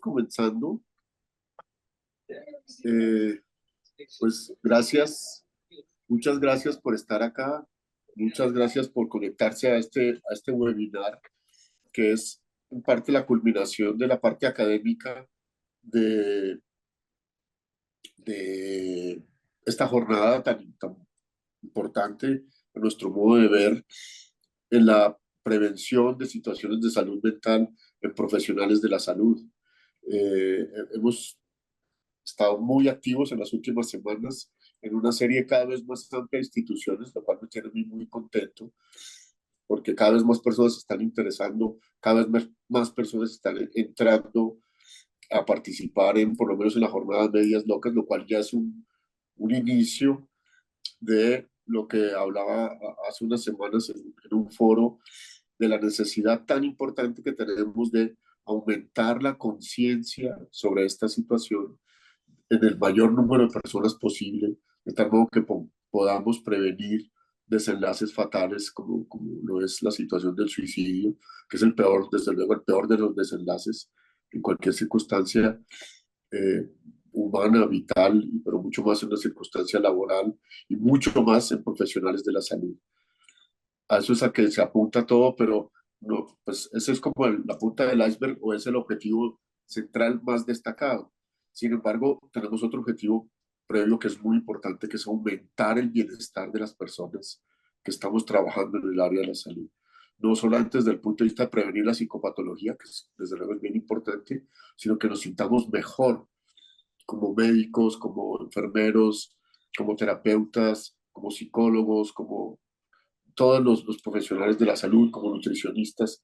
comenzando. Pues gracias, muchas gracias por estar acá, muchas gracias por conectarse a este webinar, que es en parte la culminación de la parte académica de, de esta jornada tan importante, a nuestro modo de ver, en la prevención de situaciones de salud mental en profesionales de la salud. Hemos estado muy activos en las últimas semanas en una serie cada vez más amplia de instituciones, lo cual me tiene a mí muy contento, porque cada vez más personas se están interesando, cada vez más personas están entrando a participar en, por lo menos en la jornada de Medias Locas, lo cual ya es un inicio de lo que hablaba hace unas semanas en un foro, de la necesidad tan importante que tenemos de aumentar la conciencia sobre esta situación en el mayor número de personas posible, de tal modo que podamos prevenir desenlaces fatales como lo es la situación del suicidio, que es el peor, desde luego, el peor de los desenlaces en cualquier circunstancia eh, humana, vital, pero mucho más en una circunstancia laboral y mucho más en profesionales de la salud. A eso es a que se apunta todo, pero no, pues ese es como la punta del iceberg o es el objetivo central más destacado. Sin embargo, tenemos otro objetivo previo que es muy importante, que es aumentar el bienestar de las personas que estamos trabajando en el área de la salud. No solamente desde el punto de vista de prevenir la psicopatología, que es, desde luego es bien importante, sino que nos sintamos mejor como médicos, como enfermeros, como terapeutas, como psicólogos, como todos los profesionales de la salud, como nutricionistas,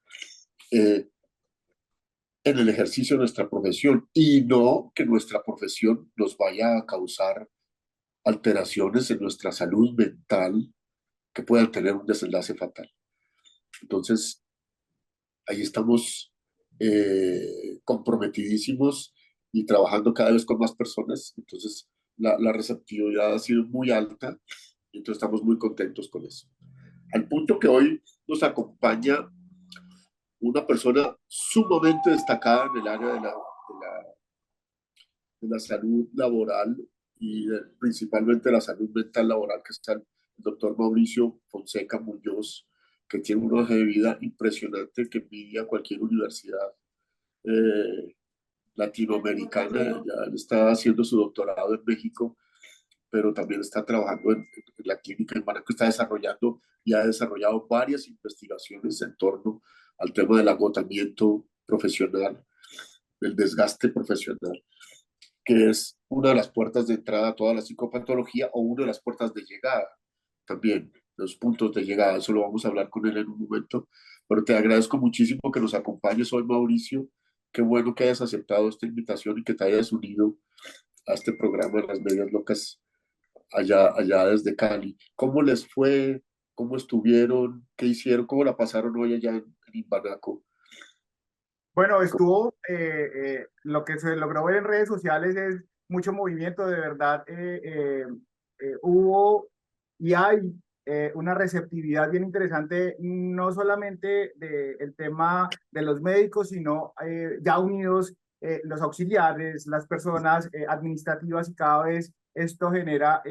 eh, en el ejercicio de nuestra profesión y no que nuestra profesión nos vaya a causar alteraciones en nuestra salud mental que puedan tener un desenlace fatal. Entonces, ahí estamos comprometidísimos y trabajando cada vez con más personas. Entonces, la receptividad ha sido muy alta y entonces estamos muy contentos con eso. Al punto que hoy nos acompaña una persona sumamente destacada en el área de la salud laboral y principalmente la salud mental laboral, que está el doctor Mauricio Fonseca Muñoz, que tiene una hoja de vida impresionante que envidia cualquier universidad eh, latinoamericana. Ya él está haciendo su doctorado en México, pero también está trabajando en la clínica en Banaco, está desarrollando y ha desarrollado varias investigaciones en torno al tema del agotamiento profesional, del desgaste profesional, que es una de las puertas de entrada a toda la psicopatología o una de las puertas de llegada también, los puntos de llegada. Eso lo vamos a hablar con él en un momento, pero te agradezco muchísimo que nos acompañes hoy, Mauricio. Qué bueno que hayas aceptado esta invitación y que te hayas unido a este programa de las Medias Locas allá desde Cali. ¿Cómo les fue? ¿Cómo estuvieron? ¿Qué hicieron? ¿Cómo la pasaron hoy allá en Imbanaco? Bueno, lo que se logró ver en redes sociales es mucho movimiento, de verdad. Hubo y hay una receptividad bien interesante, no solamente del tema de los médicos, sino ya unidos los auxiliares, las personas administrativas, y cada vez esto genera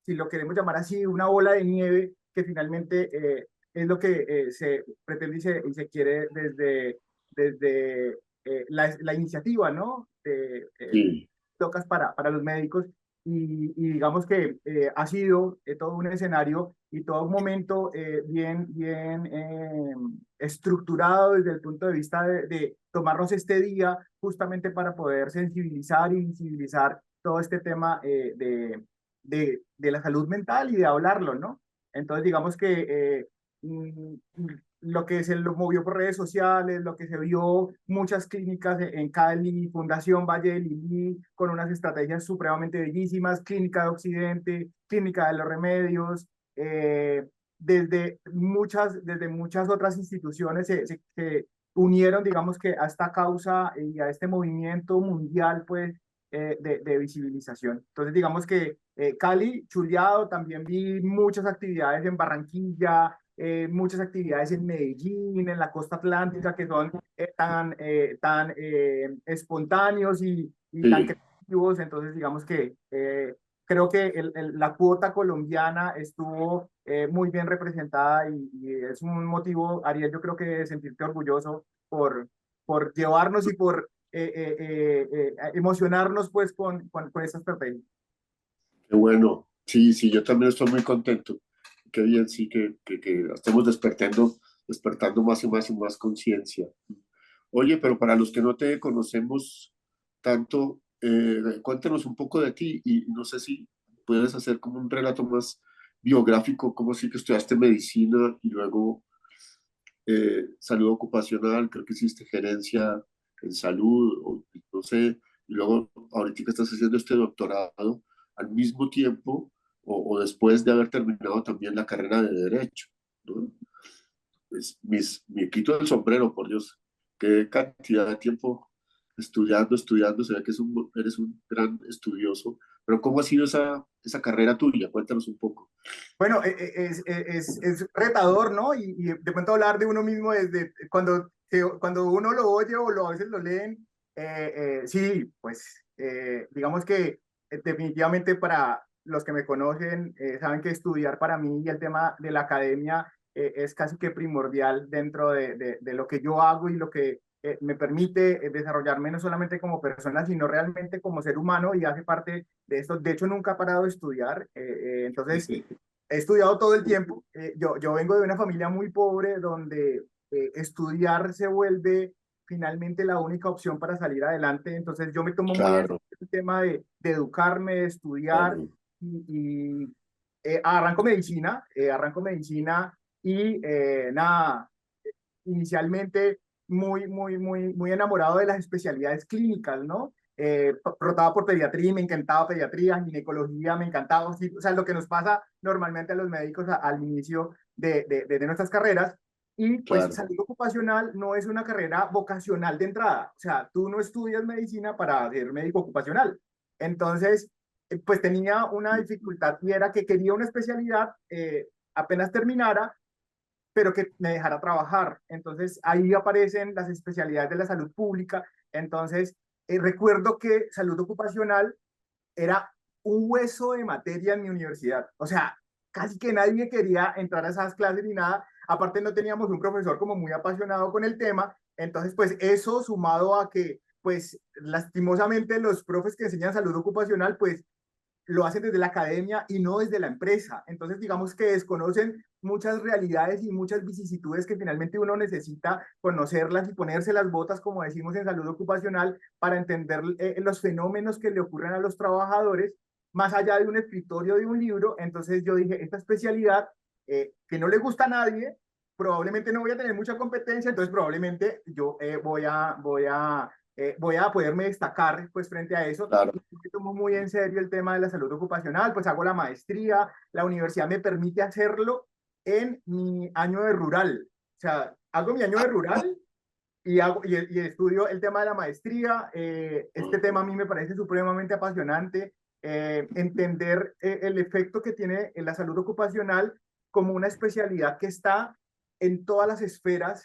si lo queremos llamar así, una bola de nieve que finalmente es lo que se pretende y se quiere desde la iniciativa, ¿no? De Sí, tocas para los médicos y digamos que ha sido todo un escenario y todo un momento bien estructurado desde el punto de vista de tomarnos este día justamente para poder sensibilizar y visibilizar todo este tema de la salud mental y de hablarlo, ¿no? Entonces, digamos que mm, lo que se lo movió por redes sociales, lo que se vio muchas clínicas en Cali, Fundación Valle del Lili, con unas estrategias supremamente bellísimas, Clínica de Occidente, Clínica de los Remedios, desde muchas otras instituciones se unieron, digamos que a esta causa y a este movimiento mundial, pues, de visibilización. Entonces, digamos que Cali, chuleado, también vi muchas actividades en Barranquilla, muchas actividades en Medellín, en la costa atlántica, que son tan espontáneos y tan Sí, creativos. Entonces, digamos que creo que la cuota colombiana estuvo muy bien representada y es un motivo, Ariel, yo creo que de sentirte orgulloso por llevarnos y por emocionarnos pues con esta estrategia. qué bueno. Sí, sí, yo también estoy muy contento. Qué bien, sí, que estemos despertando más y más y más conciencia. Oye, pero para los que no te conocemos tanto, cuéntanos un poco de ti y no sé si puedes hacer como un relato más biográfico, como si que estudiaste medicina y luego salud ocupacional, creo que hiciste gerencia en salud, o no sé, y luego ahorita que estás haciendo este doctorado al mismo tiempo o después de haber terminado también la carrera de Derecho, ¿no? Pues me quito el sombrero, por Dios, qué cantidad de tiempo estudiando, se ve que eres un gran estudioso, pero ¿cómo ha sido esa carrera tuya? Cuéntanos un poco. Bueno, es retador, ¿no? Y de pronto hablar de uno mismo desde cuando uno lo oye o a veces lo leen, sí, pues digamos que definitivamente para los que me conocen, saben que estudiar para mí y el tema de la academia es casi que primordial dentro de lo que yo hago y lo que me permite desarrollarme no solamente como persona, sino realmente como ser humano y hace parte de esto. De hecho, nunca he parado de estudiar, entonces he estudiado todo el tiempo. Yo vengo de una familia muy pobre donde estudiar se vuelve finalmente la única opción para salir adelante. Entonces yo me tomo muy en Claro, serio el tema de educarme, de estudiar claro, y arranco medicina y nada, inicialmente muy enamorado de las especialidades clínicas, ¿no? Rotaba por pediatría, me encantaba pediatría, ginecología, me encantaba, sí, o sea, lo que nos pasa normalmente a los médicos al inicio de nuestras carreras. Y pues claro. salud ocupacional no es una carrera vocacional de entrada, o sea, tú no estudias medicina para ser médico ocupacional. Entonces, pues tenía una dificultad y era que quería una especialidad apenas terminara pero que me dejara trabajar. Entonces ahí aparecen las especialidades de la salud pública. Entonces recuerdo que salud ocupacional era un hueso de materia en mi universidad. O sea, casi que nadie quería entrar a esas clases ni nada. Aparte no teníamos un profesor como muy apasionado con el tema. Entonces, pues eso sumado a que, pues lastimosamente los profes que enseñan salud ocupacional, pues lo hacen desde la academia y no desde la empresa. Entonces, digamos que desconocen muchas realidades y muchas vicisitudes que finalmente uno necesita conocerlas y ponerse las botas, como decimos en salud ocupacional, para entender los fenómenos que le ocurren a los trabajadores, más allá de un escritorio, de un libro. Entonces yo dije, esta especialidad que no le gusta a nadie, probablemente no voy a tener mucha competencia, entonces probablemente yo voy a poderme destacar pues frente a eso Claro, me tomo muy en serio el tema de la salud ocupacional, pues hago la maestría, la universidad me permite hacerlo en mi año de rural. O sea, hago mi año de rural y estudio el tema de la maestría. Este tema a mí me parece supremamente apasionante. Entender el efecto que tiene en la salud ocupacional como una especialidad que está en todas las esferas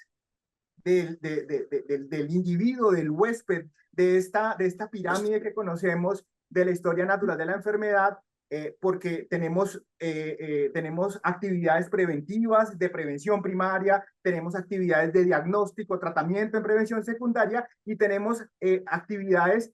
del individuo, del huésped, de esta pirámide que conocemos de la historia natural de la enfermedad, porque tenemos actividades preventivas de prevención primaria, tenemos actividades de diagnóstico, tratamiento en prevención secundaria y tenemos actividades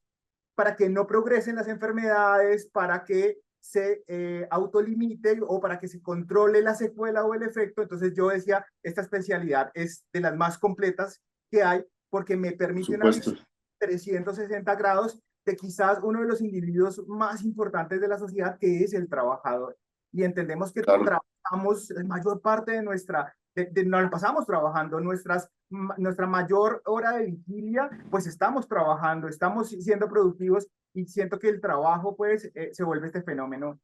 para que no progresen las enfermedades, para que se autolimite o para que se controle la secuela o el efecto. Entonces yo decía, esta especialidad es de las más completas que hay porque me por permite una supuesto. visión 360 grados de quizás uno de los individuos más importantes de la sociedad, que es el trabajador. Y entendemos que Claro, trabajamos la mayor parte de nos la pasamos trabajando, nuestra mayor hora de vigilia, pues estamos trabajando, estamos siendo productivos y siento que el trabajo pues se vuelve este fenómeno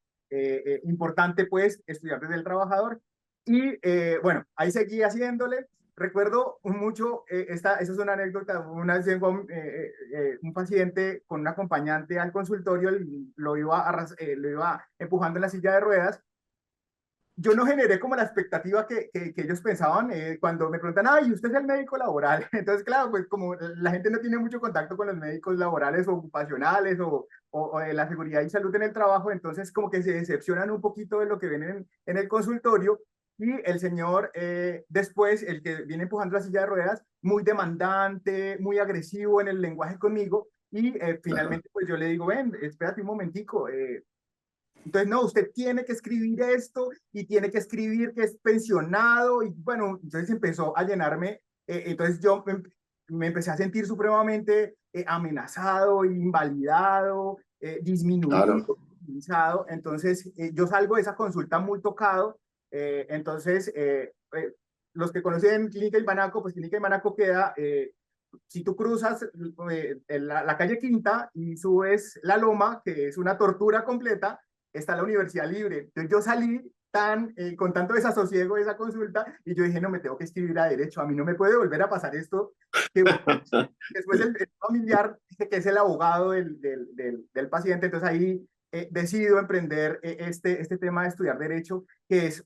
importante pues estudiar desde el trabajador y bueno, ahí seguí haciéndole. Recuerdo mucho, esa es una anécdota, una vez llegó un paciente con un acompañante al consultorio y lo iba empujando en la silla de ruedas yo no generé como la expectativa que ellos pensaban cuando me preguntan, ay, ¿usted es el médico laboral? Entonces, claro, pues como la gente no tiene mucho contacto con los médicos laborales o ocupacionales o de la seguridad y salud en el trabajo, entonces como que se decepcionan un poquito de lo que ven en el consultorio. Y el señor, después, el que viene empujando la silla de ruedas, muy demandante, muy agresivo en el lenguaje conmigo. Y Ajá. finalmente, pues yo le digo, ven, espérate un momentico, entonces, no, usted tiene que escribir esto y tiene que escribir que es pensionado y bueno, entonces empezó a llenarme, entonces yo me empecé a sentir supremamente amenazado, invalidado, Claro, disminuido, minimizado. Entonces yo salgo de esa consulta muy tocado, entonces los que conocen Clínica Ibanaco, pues Clínica Ibanaco queda, si tú cruzas la calle Quinta y subes la loma, que es una tortura completa, está la universidad libre. Entonces yo salí con tanto desasosiego de esa consulta y yo dije, no, me tengo que escribir a derecho, a mí no me puede volver a pasar esto, que después el familiar dice que es el abogado del paciente, entonces ahí decido emprender este tema de estudiar derecho, que es,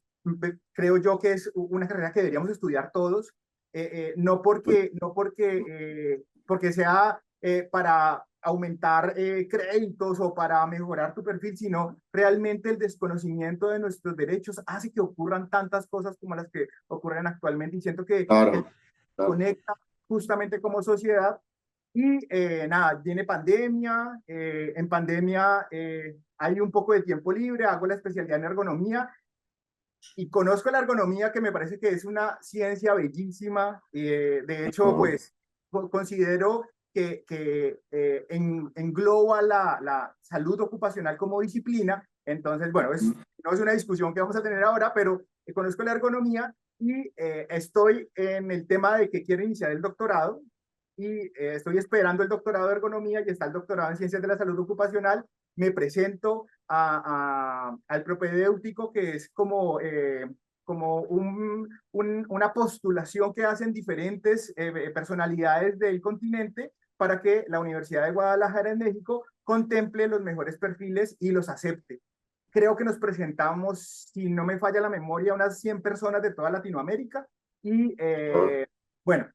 creo yo que es una carrera que deberíamos estudiar todos, porque sea para aumentar créditos o para mejorar tu perfil, sino realmente el desconocimiento de nuestros derechos hace que ocurran tantas cosas como las que ocurren actualmente y siento que el claro, claro. conecta justamente como sociedad. Y nada, viene pandemia, en pandemia hay un poco de tiempo libre, hago la especialidad en ergonomía y conozco la ergonomía que me parece que es una ciencia bellísima. De hecho, Ajá. pues considero que engloba la salud ocupacional como disciplina. Entonces, bueno, no es una discusión que vamos a tener ahora, pero conozco la ergonomía y estoy en el tema de que quiero iniciar el doctorado y estoy esperando el doctorado de ergonomía y está el doctorado en ciencias de la salud ocupacional. Me presento al propedéutico, que es como una postulación que hacen diferentes personalidades del continente para que la Universidad de Guadalajara en México contemple los mejores perfiles y los acepte. Creo que nos presentamos, si no me falla la memoria, unas 100 personas de toda Latinoamérica y Ajá. bueno,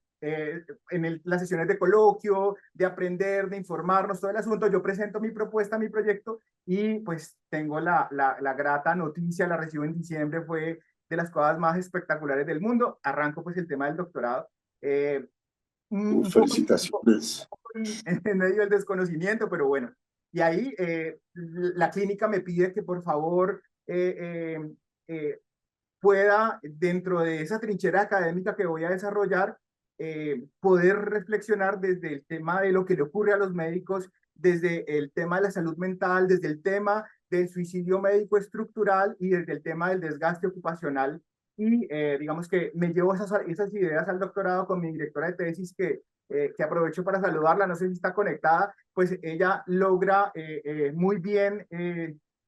las sesiones de coloquio, de aprender, de informarnos, todo el asunto, yo presento mi propuesta, mi proyecto y pues tengo la grata noticia, la recibo en diciembre, fue de las cosas más espectaculares del mundo. Arranco pues el tema del doctorado. Un poco, Felicitaciones. en medio del desconocimiento, pero bueno. Y ahí la clínica me pide que por favor pueda, dentro de esa trinchera académica que voy a desarrollar, poder reflexionar desde el tema de lo que le ocurre a los médicos, desde el tema de la salud mental, desde el tema del suicidio médico estructural y desde el tema del desgaste ocupacional. Y digamos que me llevo esas ideas al doctorado con mi directora de tesis que aprovecho para saludarla, no sé si está conectada, pues ella logra muy bien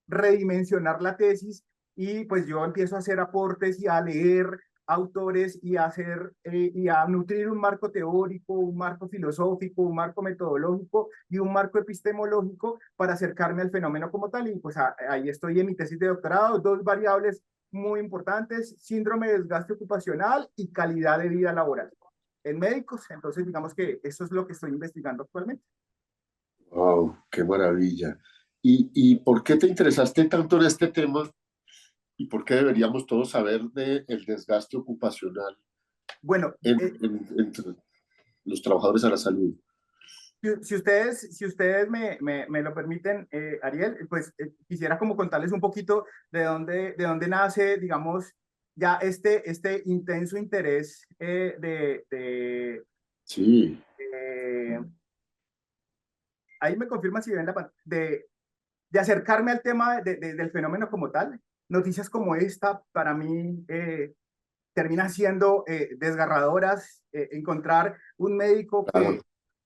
redimensionar la tesis y pues yo empiezo a hacer aportes y a leer autores y a hacer y a nutrir un marco teórico, un marco filosófico, un marco metodológico y un marco epistemológico para acercarme al fenómeno como tal. Y pues ahí estoy en mi tesis de doctorado, dos variables muy importantes, síndrome de desgaste ocupacional y calidad de vida laboral en médicos. Entonces, digamos que eso es lo que estoy investigando actualmente. Wow, qué maravilla. ¿Y por qué te interesaste tanto en este tema y por qué deberíamos todos saber del desgaste ocupacional Bueno, entre los trabajadores a la salud? si ustedes me lo permiten, Ariel, pues quisiera como contarles un poquito de dónde nace, digamos, ya este intenso interés Sí, eh, ahí me confirma si ven de acercarme al tema del fenómeno como tal. Noticias como esta para mí terminan siendo desgarradoras. Encontrar un médico que claro,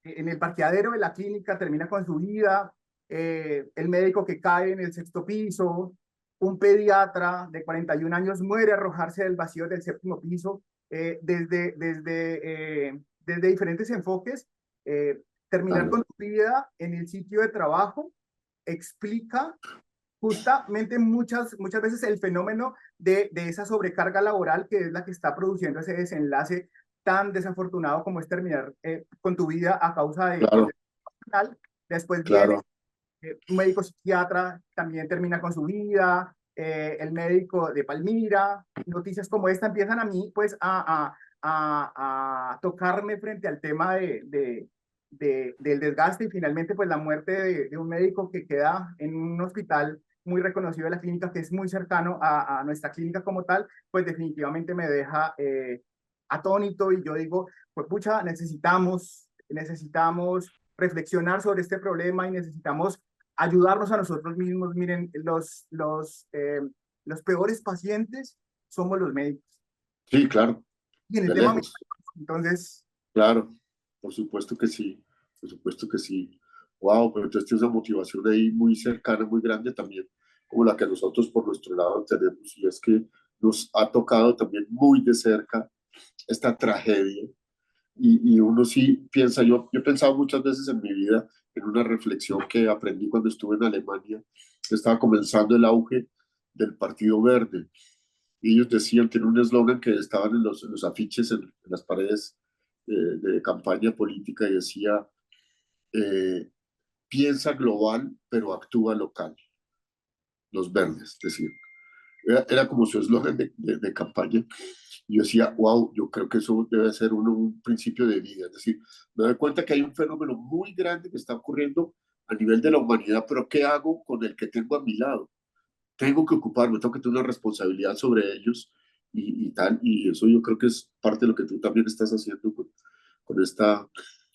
en el parqueadero de la clínica termina con su vida, el médico que cae en el sexto piso, un pediatra de 41 años muere a arrojarse del vacío del séptimo piso, desde diferentes enfoques. Terminar claro. con tu vida en el sitio de trabajo explica justamente muchas veces el fenómeno de esa sobrecarga laboral que es la que está produciendo ese desenlace tan desafortunado como es terminar con tu vida a causa del Claro, final. Después viene claro, un médico psiquiatra, también termina con su vida, el médico de Palmira, noticias como esta empiezan a mí pues a tocarme frente al tema del desgaste y finalmente pues la muerte de un médico que queda en un hospital muy reconocido de la clínica, que es muy cercano a nuestra clínica como tal, pues definitivamente me deja atónito y yo digo, pues pucha, necesitamos reflexionar sobre este problema y necesitamos ayudarnos a nosotros mismos. Miren, los peores pacientes somos los médicos. sí, claro, Y en el de tema lejos, mental, entonces, claro, por supuesto que sí, por supuesto que sí. Wow, pero entonces tienes una motivación ahí muy cercana, muy grande también, como la que nosotros por nuestro lado tenemos, y es que nos ha tocado también muy de cerca esta tragedia. Y uno sí piensa, yo he pensado muchas veces en mi vida en una reflexión que aprendí cuando estuve en Alemania, que estaba comenzando el auge del Partido Verde. Y ellos decían, tienen un eslogan que estaban en los afiches, en las paredes de campaña política, y decía, eh, piensa global, pero actúa local. Los verdes, decían. Era como su eslogan de campaña. Y yo decía, wow, yo creo que eso debe ser un principio de vida. Es decir, me doy cuenta que hay un fenómeno muy grande que está ocurriendo a nivel de la humanidad, pero ¿qué hago con el que tengo a mi lado? Tengo que ocuparme, tengo que tener una responsabilidad sobre ellos y tal. Y eso yo creo que es parte de lo que tú también estás haciendo con esta,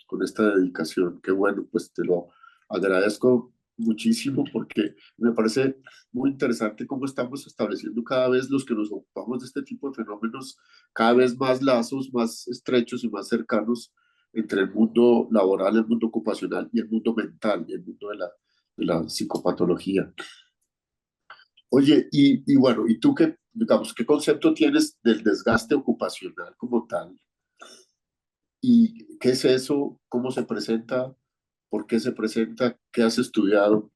con esta dedicación. Qué bueno, pues te lo agradezco muchísimo porque me parece muy interesante cómo estamos estableciendo cada vez los que nos ocupamos de este tipo de fenómenos, cada vez más lazos más estrechos y más cercanos entre el mundo laboral, el mundo ocupacional y el mundo mental, y el mundo de la psicopatología. Oye, y bueno, ¿y tú qué, digamos, qué concepto tienes del desgaste ocupacional como tal? ¿Y qué es eso? ¿Cómo se presenta? ¿Por qué se presenta? ¿Qué has estudiado?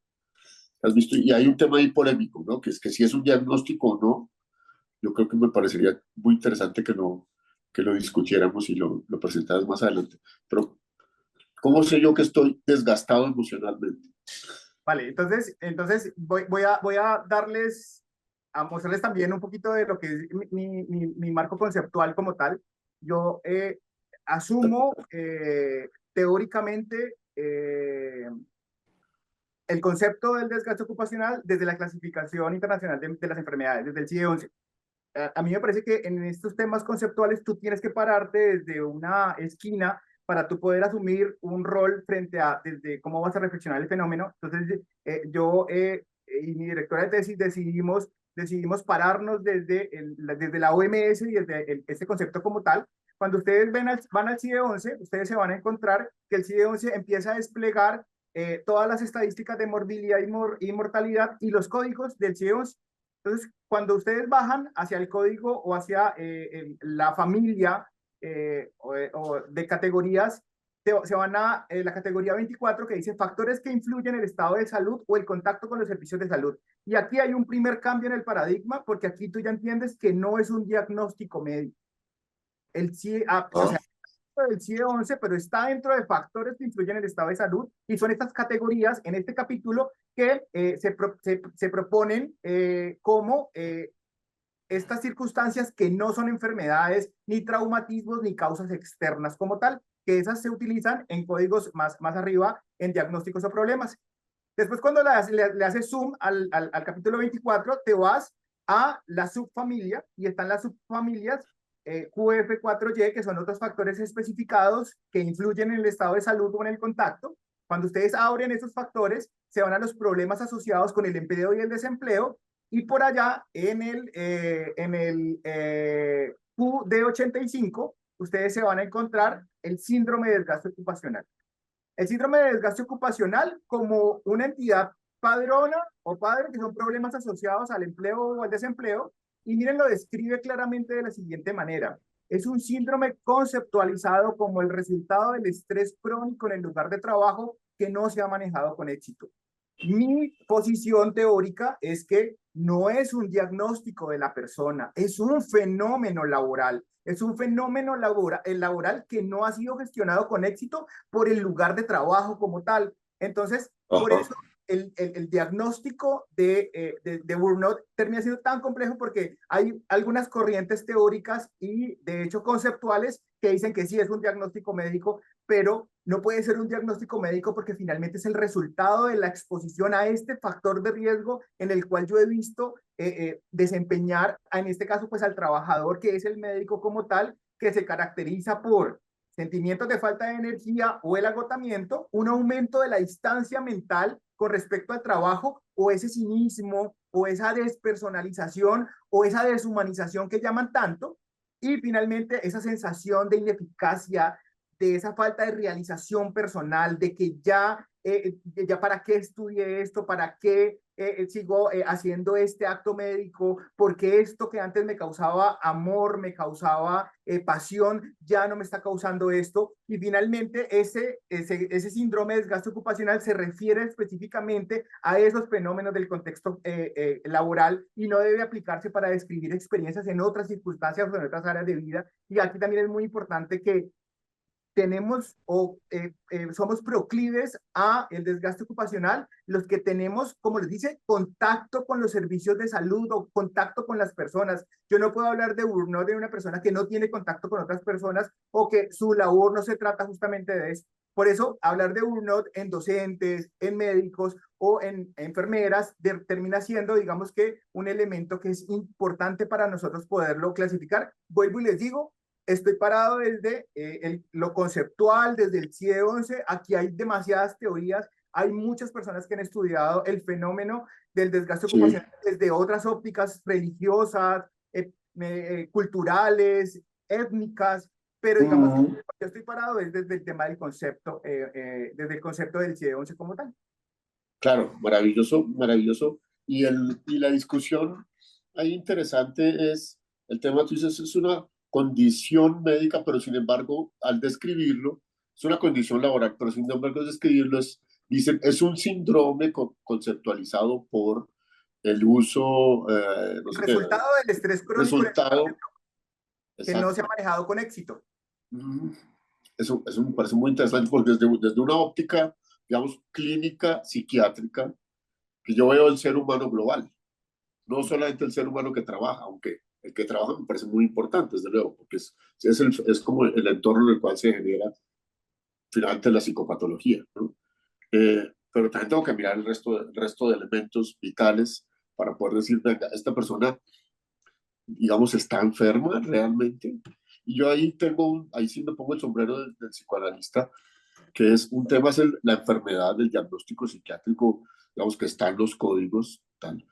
¿Has visto? Y hay un tema ahí polémico, ¿no? Que es que si es un diagnóstico o no, yo creo que me parecería muy interesante que lo discutiéramos y lo presentaras más adelante. Pero, ¿cómo sé yo que estoy desgastado emocionalmente? vale, entonces voy a darles, a mostrarles también un poquito de lo que es mi marco conceptual como tal. Yo asumo teóricamente el concepto del desgaste ocupacional desde la clasificación internacional de las enfermedades, desde el CIE-11. A mí me parece que en estos temas conceptuales tú tienes que pararte desde una esquina para tú poder asumir un rol frente a desde cómo vas a reflexionar el fenómeno. Entonces, y mi directora de tesis decidimos pararnos desde la OMS y desde este concepto como tal. Cuando ustedes van al CIE-11, ustedes se van a encontrar que el CIE-11 empieza a desplegar todas las estadísticas de morbilidad y mortalidad y los códigos del CIE-11. Entonces, cuando ustedes bajan hacia el código o hacia la familia o de categorías, se van a la categoría 24 que dice factores que influyen en el estado de salud o el contacto con los servicios de salud. Y aquí hay un primer cambio en el paradigma porque aquí tú ya entiendes que no es un diagnóstico médico. O Ah, sea, del CIE-11, pero está dentro de factores que influyen en el estado de salud y son estas categorías en este capítulo que se proponen como estas circunstancias que no son enfermedades, ni traumatismos, ni causas externas como tal, que esas se utilizan en códigos más arriba en diagnósticos o problemas. Después, cuando le haces zoom al capítulo 24, te vas a la subfamilia y están las subfamilias QF4Y, que son otros factores especificados que influyen en el estado de salud o en el contacto. Cuando ustedes abren esos factores, se van a los problemas asociados con el empleo y el desempleo. Y por allá, en el QD85, ustedes se van a encontrar el síndrome de desgaste ocupacional. El síndrome de desgaste ocupacional como una entidad padrona o padre, que son problemas asociados al empleo o al desempleo, y miren, lo describe claramente de la siguiente manera. Es un síndrome conceptualizado como el resultado del estrés crónico en el lugar de trabajo que no se ha manejado con éxito. Mi posición teórica es que no es un diagnóstico de la persona, es un fenómeno laboral. Es un fenómeno laboral que no ha sido gestionado con éxito por el lugar de trabajo como tal. Entonces, por Ajá. eso el diagnóstico de burnout termina siendo tan complejo porque hay algunas corrientes teóricas y de hecho conceptuales que dicen que sí es un diagnóstico médico, pero no puede ser un diagnóstico médico porque finalmente es el resultado de la exposición a este factor de riesgo en el cual yo he visto desempeñar, en este caso, pues al trabajador que es el médico como tal, que se caracteriza por sentimientos de falta de energía o el agotamiento, un aumento de la distancia mental con respecto al trabajo o ese cinismo o esa despersonalización o esa deshumanización que llaman tanto, y finalmente esa sensación de ineficacia, de esa falta de realización personal, de que ya para qué estudié esto, para qué sigo haciendo este acto médico, porque esto que antes me causaba amor, me causaba pasión, ya no me está causando esto. Y finalmente ese síndrome de desgaste ocupacional se refiere específicamente a esos fenómenos del contexto laboral y no debe aplicarse para describir experiencias en otras circunstancias o en otras áreas de vida. Y aquí también es muy importante que tenemos somos proclives a el desgaste ocupacional, los que tenemos, como les dice, contacto con los servicios de salud o contacto con las personas. Yo no puedo hablar de burnout de una persona que no tiene contacto con otras personas o que su labor no se trata justamente de eso. Por eso, hablar de burnout en docentes, en médicos o en enfermeras termina siendo, digamos que, un elemento que es importante para nosotros poderlo clasificar. Vuelvo y les digo, estoy parado desde lo conceptual, desde el CIE-11. Aquí hay demasiadas teorías, hay muchas personas que han estudiado el fenómeno del desgaste Sí. ocupacional desde otras ópticas religiosas, culturales, étnicas, pero digamos que Ujú. yo estoy parado desde el tema del concepto, desde el concepto del CIE-11 como tal. Claro, maravilloso, maravilloso. Y la discusión ahí interesante es, el tema tú dices, es una condición médica, pero sin embargo, al describirlo, es una condición laboral, pero sin embargo, al describirlo, dicen, es un síndrome conceptualizado por el uso, no El sé qué, resultado del estrés crónico resultado, que no se ha exacto. manejado con éxito. Mm, eso me parece muy interesante porque desde una óptica, digamos, clínica, psiquiátrica, que yo veo el ser humano global, no solamente el ser humano que trabaja, aunque el que trabaja me parece muy importante, desde luego, porque es como el entorno en el cual se genera finalmente la psicopatología, ¿no? Pero también tengo que mirar el resto de elementos vitales para poder decir, venga, esta persona, digamos, está enferma realmente. Y yo ahí ahí sí me pongo el sombrero del psicoanalista, que es un tema, es la enfermedad del diagnóstico psiquiátrico, digamos, que está en los códigos, tal,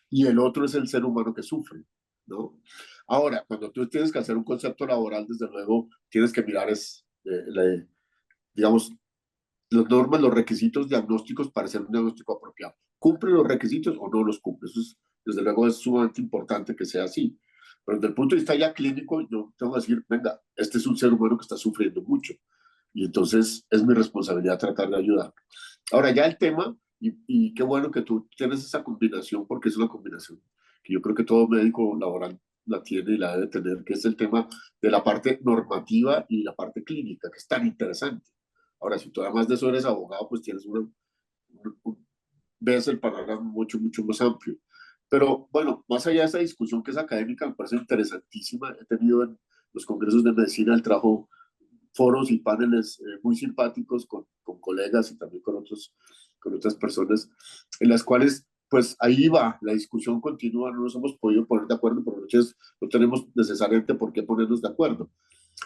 y el otro es el ser humano que sufre, ¿no? Ahora, cuando tú tienes que hacer un concepto laboral, desde luego, tienes que mirar, digamos, las normas, los requisitos diagnósticos para hacer un diagnóstico apropiado. ¿Cumple los requisitos o no los cumple? Desde luego, es sumamente importante que sea así. Pero desde el punto de vista ya clínico, yo tengo que decir, venga, este es un ser humano que está sufriendo mucho. Y entonces es mi responsabilidad tratar de ayudar. Ahora ya el tema, y qué bueno que tú tienes esa combinación, porque es una combinación que yo creo que todo médico laboral la tiene y la debe tener, que es el tema de la parte normativa y la parte clínica, que es tan interesante. Ahora, si tú además de eso eres abogado, pues tienes ves el panorama mucho, mucho más amplio. Pero bueno, más allá de esa discusión que es académica, me parece interesantísima. He tenido en los congresos de medicina el trabajo foros y paneles muy simpáticos con colegas y también con otras personas, en las cuales, pues ahí va, la discusión continúa, no nos hemos podido poner de acuerdo, pero muchas no tenemos necesariamente por qué ponernos de acuerdo.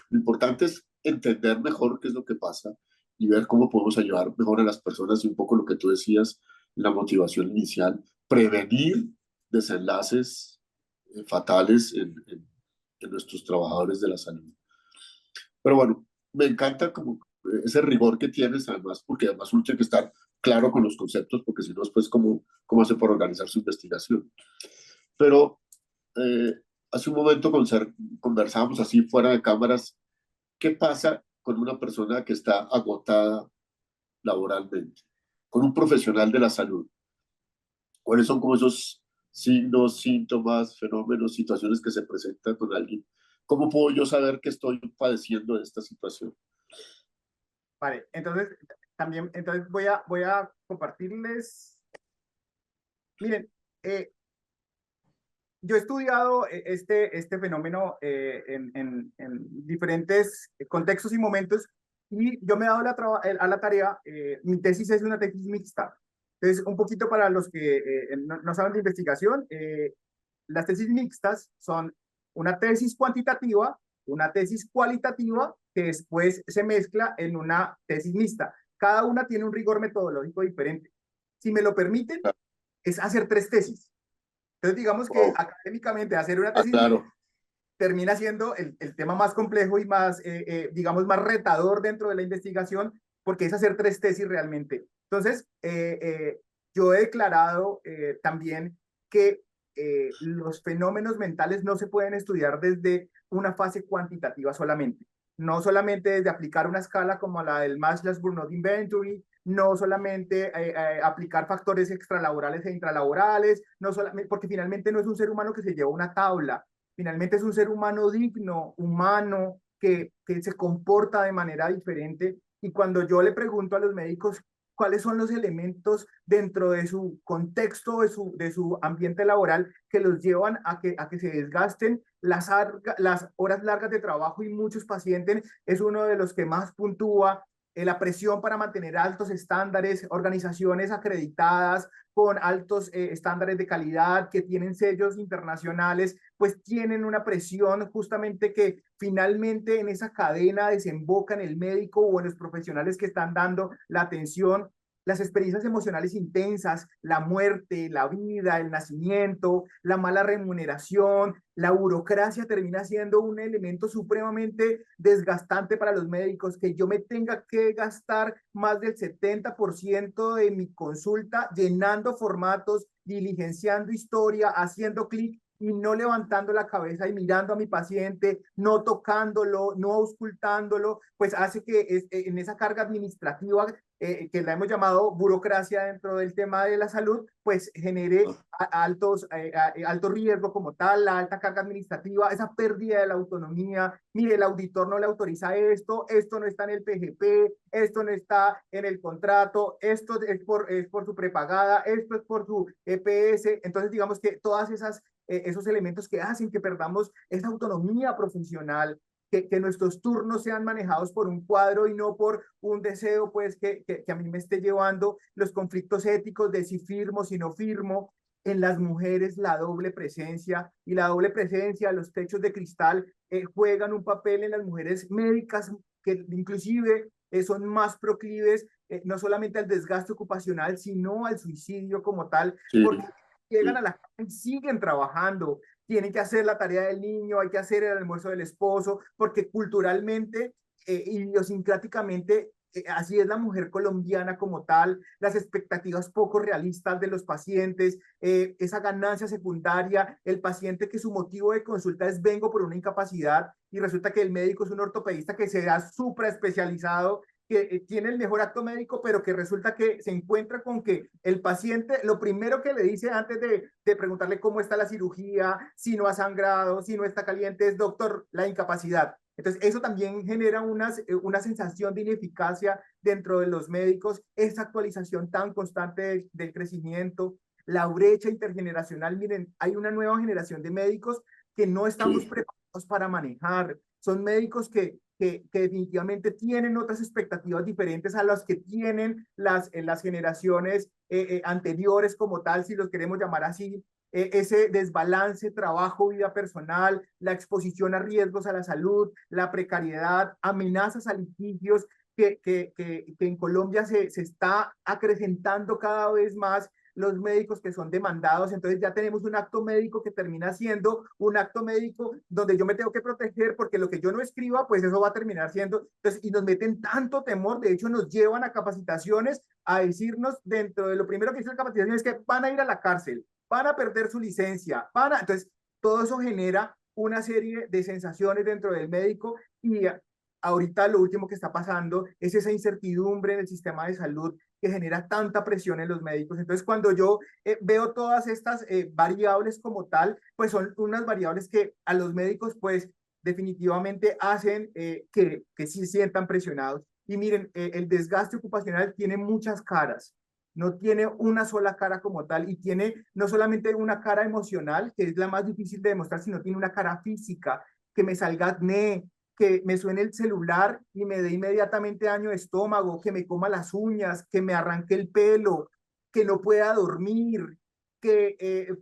Lo importante es entender mejor qué es lo que pasa y ver cómo podemos ayudar mejor a las personas y un poco lo que tú decías, la motivación inicial, prevenir desenlaces fatales en nuestros trabajadores de la salud. Pero bueno, me encanta como ese rigor que tienes, además, porque además uno tiene que estar claro con los conceptos, porque si no, después, ¿cómo hace por organizar su investigación? Pero hace un momento conversábamos así fuera de cámaras, ¿qué pasa con una persona que está agotada laboralmente? con un profesional de la salud? ¿Cuáles son como esos signos, síntomas, fenómenos, situaciones que se presentan con alguien? ¿Cómo puedo yo saber que estoy padeciendo de esta situación? Vale, entonces también, entonces voy a compartirles. Miren, eh, yo he estudiado este fenómeno en diferentes contextos y momentos, y yo me he dado a la tarea, mi tesis es una tesis mixta. Entonces, un poquito para los que no saben de investigación, las tesis mixtas son una tesis cuantitativa, una tesis cualitativa, que después se mezcla en una tesis mixta. Cada una tiene un rigor metodológico diferente. Si me lo permiten, es hacer tres tesis. Entonces, digamos que Wow. académicamente hacer una Ah, tesis mixta claro, termina siendo el tema más complejo y más, digamos, más retador dentro de la investigación, porque es hacer tres tesis realmente. Entonces, yo he declarado también que los fenómenos mentales no se pueden estudiar desde una fase cuantitativa solamente. No solamente desde aplicar una escala como la del Maslach-Burnout Inventory, no solamente aplicar factores extralaborales e intralaborales, no solamente, porque finalmente no es un ser humano que se lleva una tabla, finalmente es un ser humano digno, humano, que se comporta de manera diferente. Y cuando yo le pregunto a los médicos cuáles son los elementos dentro de su contexto, de su ambiente laboral, que los llevan a que se desgasten, las horas largas de trabajo y muchos pacientes es uno de los que más puntúa, la presión para mantener altos estándares, organizaciones acreditadas con altos estándares de calidad, que tienen sellos internacionales, pues tienen una presión justamente que finalmente en esa cadena desemboca en el médico o en los profesionales que están dando la atención. Las experiencias emocionales intensas, la muerte, la vida, el nacimiento, la mala remuneración, la burocracia termina siendo un elemento supremamente desgastante para los médicos, que yo me tenga que gastar más del 70% de mi consulta llenando formatos, diligenciando historia, haciendo clic y no levantando la cabeza y mirando a mi paciente, no tocándolo, no auscultándolo, pues hace que en esa carga administrativa que la hemos llamado burocracia dentro del tema de la salud, pues genere alto riesgo como tal, la alta carga administrativa, esa pérdida de la autonomía. Mire, el auditor no le autoriza esto, esto no está en el PGP, esto no está en el contrato, esto es por su prepagada, esto es por su EPS. Entonces, digamos que todas esos elementos que hacen que perdamos esa autonomía profesional, que nuestros turnos sean manejados por un cuadro y no por un deseo, pues, que a mí me esté llevando los conflictos éticos de si firmo, si no firmo. En las mujeres la doble presencia, y la doble presencia, los techos de cristal juegan un papel en las mujeres médicas que inclusive son más proclives no solamente al desgaste ocupacional, sino al suicidio como tal, sí, porque llegan a sí, la casa y siguen trabajando, tienen que hacer la tarea del niño, hay que hacer el almuerzo del esposo, porque culturalmente, idiosincráticamente, así es la mujer colombiana como tal, las expectativas poco realistas de los pacientes, esa ganancia secundaria, el paciente que su motivo de consulta es vengo por una incapacidad y resulta que el médico es un ortopedista que se ha supra especializado, que tiene el mejor acto médico, pero que resulta que se encuentra con que el paciente, lo primero que le dice antes de preguntarle cómo está la cirugía, si no ha sangrado, si no está caliente, es doctor, la incapacidad. Entonces, eso también genera una sensación de ineficacia dentro de los médicos, esa actualización tan constante del crecimiento, la brecha intergeneracional. Miren, hay una nueva generación de médicos que no estamos sí, preparados para manejar. Son médicos que definitivamente tienen otras expectativas diferentes a las que tienen las generaciones anteriores como tal, si los queremos llamar así. Ese desbalance trabajo-vida personal, la exposición a riesgos a la salud, la precariedad, amenazas a litigios que en Colombia se está acrecentando cada vez más, los médicos que son demandados. Entonces ya tenemos un acto médico que termina siendo un acto médico donde yo me tengo que proteger porque lo que yo no escriba, pues eso va a terminar siendo. Entonces, y nos meten tanto temor, de hecho nos llevan a capacitaciones a decirnos, dentro de lo primero que dice la capacitación es que van a ir a la cárcel, van a perder su licencia, entonces todo eso genera una serie de sensaciones dentro del médico, y ahorita lo último que está pasando es esa incertidumbre en el sistema de salud que genera tanta presión en los médicos. Entonces, cuando yo veo todas estas variables como tal, pues son unas variables que a los médicos, pues definitivamente hacen que sí sientan presionados. Y miren, el desgaste ocupacional tiene muchas caras, no tiene una sola cara como tal y tiene no solamente una cara emocional, que es la más difícil de demostrar, sino tiene una cara física, que me salga acné, que me suene el celular y me dé inmediatamente daño de estómago, que me coma las uñas, que me arranque el pelo, que no pueda dormir, que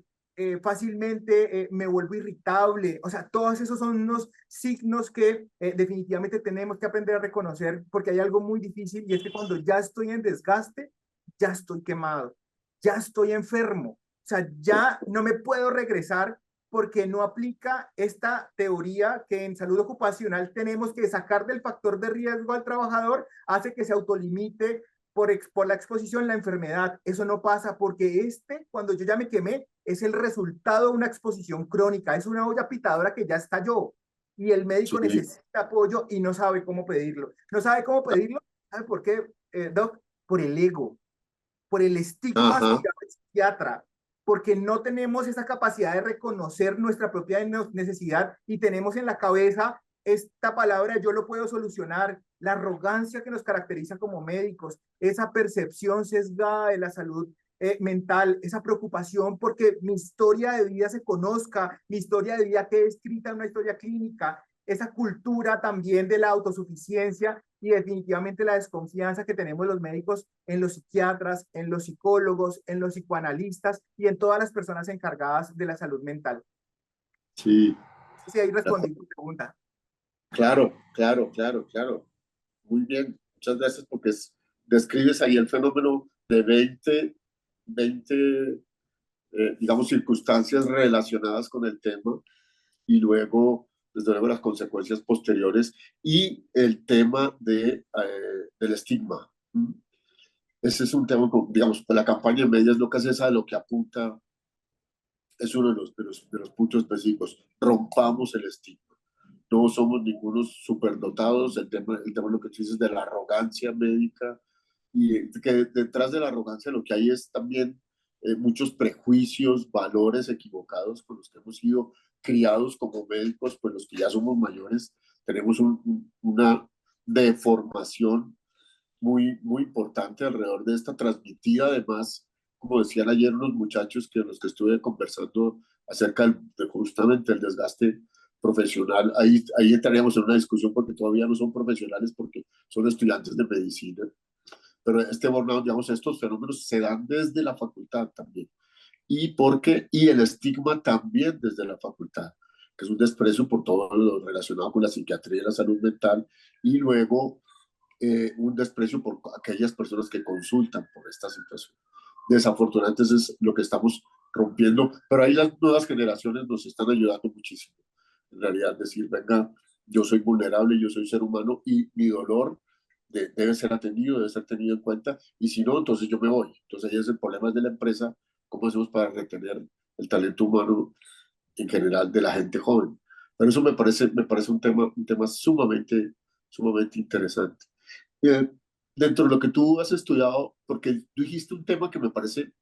fácilmente me vuelvo irritable. O sea, todos esos son unos signos que definitivamente tenemos que aprender a reconocer porque hay algo muy difícil y es que cuando ya estoy en desgaste, ya estoy quemado, ya estoy enfermo. O sea, ya no me puedo regresar porque no aplica esta teoría que en salud ocupacional tenemos que sacar del factor de riesgo al trabajador, hace que se autolimite por la exposición la enfermedad. Eso no pasa porque cuando yo ya me quemé, es el resultado de una exposición crónica, es una olla pitadora que ya estalló y el médico Sí, necesita apoyo y no sabe cómo pedirlo. No sabe cómo pedirlo, ¿sabe por qué, Doc? Por el ego, por el estigma ajá, asociado al psiquiatra, porque no tenemos esa capacidad de reconocer nuestra propia necesidad y tenemos en la cabeza esta palabra, yo lo puedo solucionar, la arrogancia que nos caracteriza como médicos, esa percepción sesgada de la salud mental, esa preocupación porque mi historia de vida se conozca, mi historia de vida quede escrita en una historia clínica, esa cultura también de la autosuficiencia y definitivamente la desconfianza que tenemos los médicos en los psiquiatras, en los psicólogos, en los psicoanalistas y en todas las personas encargadas de la salud mental. sí, Sí, ahí de respondí acuerdo. tu pregunta. Claro, claro, claro, claro. Muy bien, muchas gracias porque describes ahí el fenómeno de 20 digamos, circunstancias relacionadas con el tema y luego, desde luego, las consecuencias posteriores y el tema del estigma. ¿Mm? Ese es un tema, digamos, la campaña en medias locas, esa de lo que apunta, es uno de los puntos específicos. Rompamos el estigma. No somos ningunos superdotados. El tema es lo que tú dices de la arrogancia médica y que detrás de la arrogancia lo que hay es también muchos prejuicios, valores equivocados con los que hemos sido criados como médicos, pues los que ya somos mayores tenemos una deformación muy, muy importante alrededor de esta transmitida, además, como decían ayer unos muchachos que los que estuve conversando acerca de justamente el desgaste profesional, ahí entraríamos en una discusión porque todavía no son profesionales porque son estudiantes de medicina, pero este burnout, digamos, estos fenómenos se dan desde la facultad también, y el estigma también desde la facultad, que es un desprecio por todo lo relacionado con la psiquiatría y la salud mental, y luego un desprecio por aquellas personas que consultan por esta situación. Desafortunadamente eso es lo que estamos rompiendo, pero ahí las nuevas generaciones nos están ayudando muchísimo. En realidad decir, venga, yo soy vulnerable, yo soy ser humano y mi dolor debe ser atendido, debe ser tenido en cuenta y si no, entonces yo me voy. Entonces ahí es el problema de la empresa, cómo hacemos para retener el talento humano en general de la gente joven. Pero eso me parece un tema sumamente, sumamente interesante. Eh, Dentro de lo que tú has estudiado, porque tú dijiste un tema que me parece,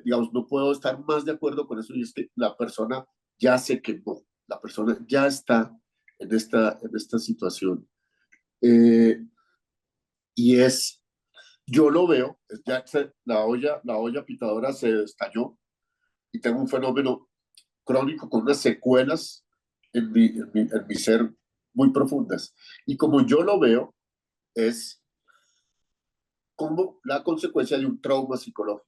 digamos, no puedo estar más de acuerdo con eso, y es que la persona ya se quemó, la persona ya está en esta situación. Eh, y yo lo veo, la olla pitadora se estalló y tengo un fenómeno crónico con unas secuelas en mi ser muy profundas. Y como yo lo veo, es como la consecuencia de un trauma psicológico.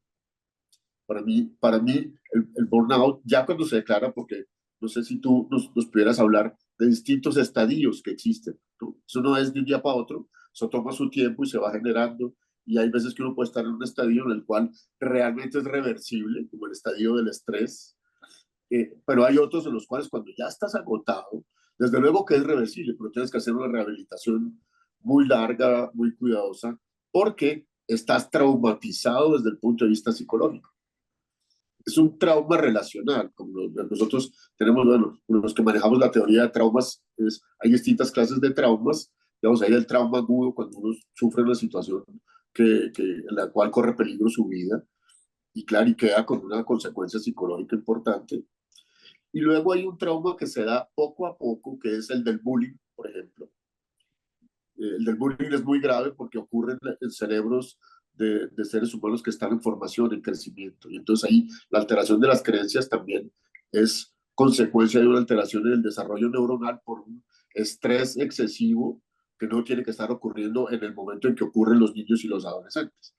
Para mí el burnout, ya cuando se declara, porque no sé si tú nos pudieras hablar de distintos estadios que existen, ¿no? Eso no es de un día para otro, eso toma su tiempo y se va generando, y hay veces que uno puede estar en un estadio en el cual realmente es reversible, como el estadio del estrés, pero hay otros en los cuales cuando ya estás agotado, desde luego que es reversible, pero tienes que hacer una rehabilitación muy larga, muy cuidadosa, porque estás traumatizado desde el punto de vista psicológico. es un trauma relacional, como nosotros tenemos, bueno, los que manejamos la teoría de traumas, hay distintas clases de traumas, digamos, hay el trauma agudo cuando uno sufre una situación en la cual corre peligro su vida, y claro, y queda con una consecuencia psicológica importante. Y luego hay un trauma que se da poco a poco, que es el del bullying, por ejemplo. El del bullying es muy grave porque ocurre en cerebros de seres humanos que están en formación, en crecimiento. Y entonces ahí la alteración de las creencias también es consecuencia de una alteración en el desarrollo neuronal por un estrés excesivo que no tiene que estar ocurriendo en el momento en que ocurren los niños y los adolescentes.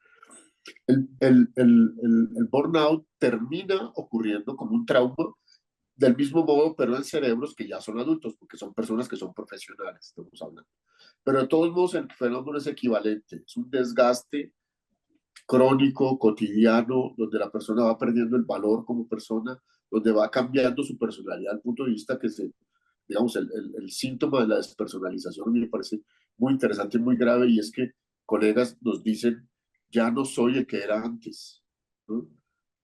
El burnout termina ocurriendo como un trauma del mismo modo, pero en cerebros que ya son adultos, porque son personas que son profesionales, estamos hablando. Pero de todos modos el fenómeno es equivalente, es un desgaste crónico, cotidiano, donde la persona va perdiendo el valor como persona, donde va cambiando su personalidad al punto de vista que se, digamos, el síntoma de la despersonalización me parece muy interesante y muy grave, y es que colegas nos dicen, ya no soy el que era antes, ¿no?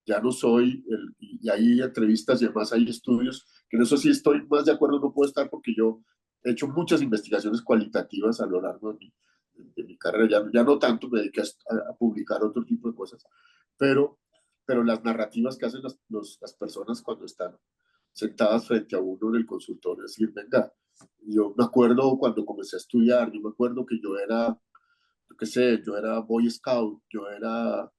Ya no soy, y hay entrevistas y además hay estudios, que en eso sí estoy más de acuerdo, no puedo estar porque yo he hecho muchas investigaciones cualitativas a lo largo de mi carrera, ya no tanto me dediqué a publicar otro tipo de cosas, pero, pero las narrativas que hacen las personas cuando están sentadas frente a uno en el consultorio, es decir, venga, yo me acuerdo cuando comencé a estudiar, yo me acuerdo que yo era, yo qué sé, yo era Boy Scout, yo era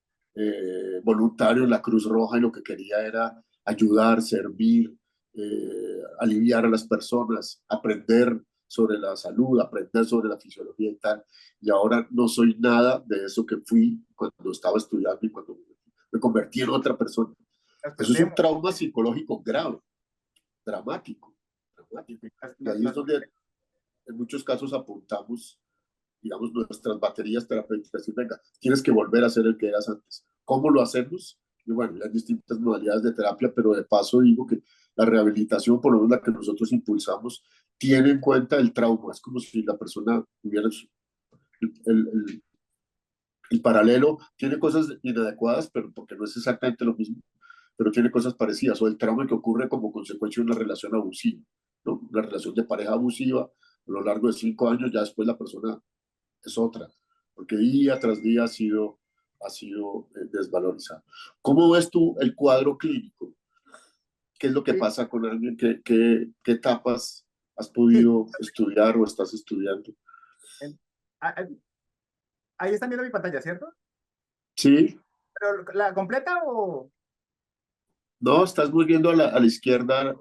voluntario en la Cruz Roja y lo que quería era ayudar, servir, aliviar a las personas, aprender sobre la salud, aprender sobre la fisiología y tal. Y ahora no soy nada de eso que fui cuando estaba estudiando y cuando me convertí en otra persona. Las Eso es un perdemos, trauma psicológico grave, dramático, dramático. Y ahí es las donde en muchos casos apuntamos, digamos, nuestras baterías terapéuticas y venga, tienes que volver a ser el que eras antes. ¿Cómo lo hacemos? Y bueno, hay distintas modalidades de terapia, pero de paso digo que la rehabilitación, por lo menos la que nosotros impulsamos, tiene en cuenta el trauma. Es como si la persona tuviera el paralelo, tiene cosas inadecuadas, pero porque no es exactamente lo mismo, pero tiene cosas parecidas, o el trauma que ocurre como consecuencia de una relación abusiva, ¿no? Una relación de pareja abusiva a lo largo de 5 años, ya después la persona es otra, porque día tras día ha sido desvalorizado. ¿Cómo ves tú el cuadro clínico? ¿Qué es lo que sí, pasa con alguien? ¿Qué etapas has sí. podido estudiar o estás estudiando? En- a- a- Ahí están viendo mi pantalla, ¿cierto? Sí, ¿Pero la completa o...? no, estás muy viendo a la izquierda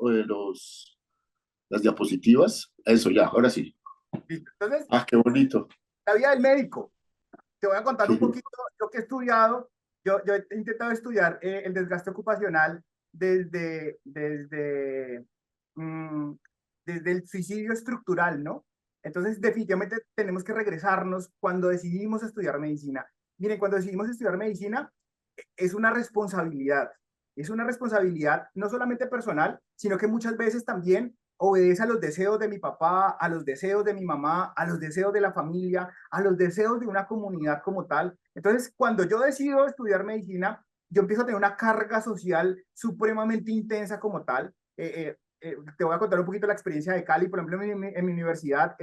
las diapositivas. Eso, ya, ahora sí. Listo. Entonces, Ah, qué bonito. la vida del médico. Te voy a contar un Qué- poquito, yo que he estudiado, yo he intentado estudiar el desgaste ocupacional desde, mm, desde el suicidio estructural, ¿no? Entonces, definitivamente tenemos que regresarnos cuando decidimos estudiar medicina. Miren, cuando decidimos estudiar medicina, es una responsabilidad. Es una responsabilidad no solamente personal, sino que muchas veces también obedece a los deseos de mi papá, a los deseos de mi mamá, a los deseos de la familia, a los deseos de una comunidad como tal. Entonces, cuando yo decido estudiar medicina, yo empiezo a tener una carga social supremamente intensa como tal. Te voy a contar un poquito la experiencia de Cali. Por ejemplo, en mi universidad,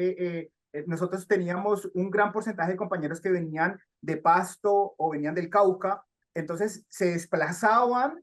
nosotros teníamos un gran porcentaje de compañeros que venían de Pasto o venían del Cauca, entonces se desplazaban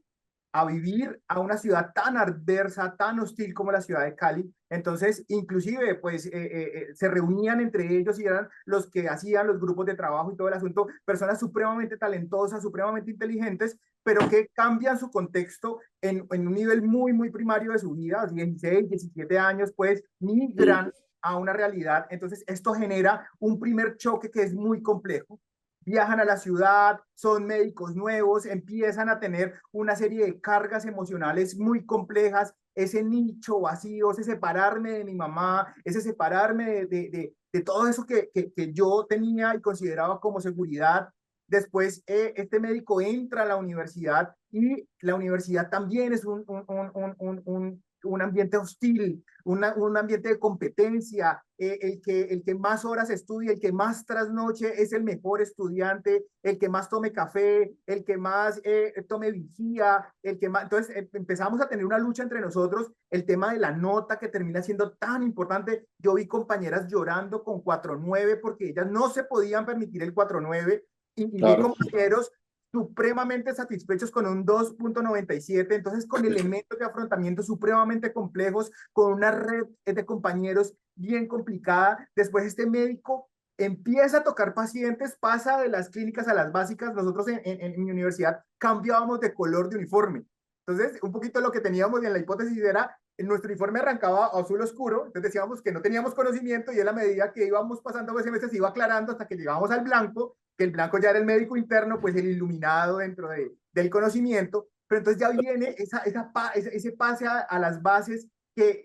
a vivir a una ciudad tan adversa, tan hostil como la ciudad de Cali. Entonces, inclusive, pues, se reunían entre ellos y eran los que hacían los grupos de trabajo y todo el asunto, personas supremamente talentosas, supremamente inteligentes, pero que cambian su contexto en un nivel muy, muy primario de su vida, 16, 17 años, pues, migran a una realidad. Entonces, esto genera un primer choque que es muy complejo. Viajan a la ciudad, son médicos nuevos, empiezan a tener una serie de cargas emocionales muy complejas, ese nicho vacío, ese separarme de mi mamá, ese separarme de todo eso que yo tenía y consideraba como seguridad. Después, este médico entra a la universidad y la universidad también es un ambiente hostil, un ambiente de competencia, el que más horas estudie, el que más trasnoche es el mejor estudiante, el que más tome café, el que más tome vigía, el que más... Entonces empezamos a tener una lucha entre nosotros, el tema de la nota que termina siendo tan importante. Yo vi compañeras llorando con 4.9 porque ellas no se podían permitir el 4.9 y vi Claro, compañeros supremamente satisfechos con un 2.97, entonces con elementos de afrontamiento supremamente complejos, con una red de compañeros bien complicada. Después este médico empieza a tocar pacientes, pasa de las clínicas a las básicas. Nosotros en mi universidad cambiábamos de color de uniforme. Entonces, un poquito lo que teníamos en la hipótesis era, en nuestro uniforme arrancaba azul oscuro, entonces decíamos que no teníamos conocimiento y a la medida que íbamos pasando los semestres se iba aclarando hasta que llegábamos al blanco, que el blanco ya era el médico interno, pues el iluminado dentro del conocimiento, pero entonces ya viene ese pase a las bases,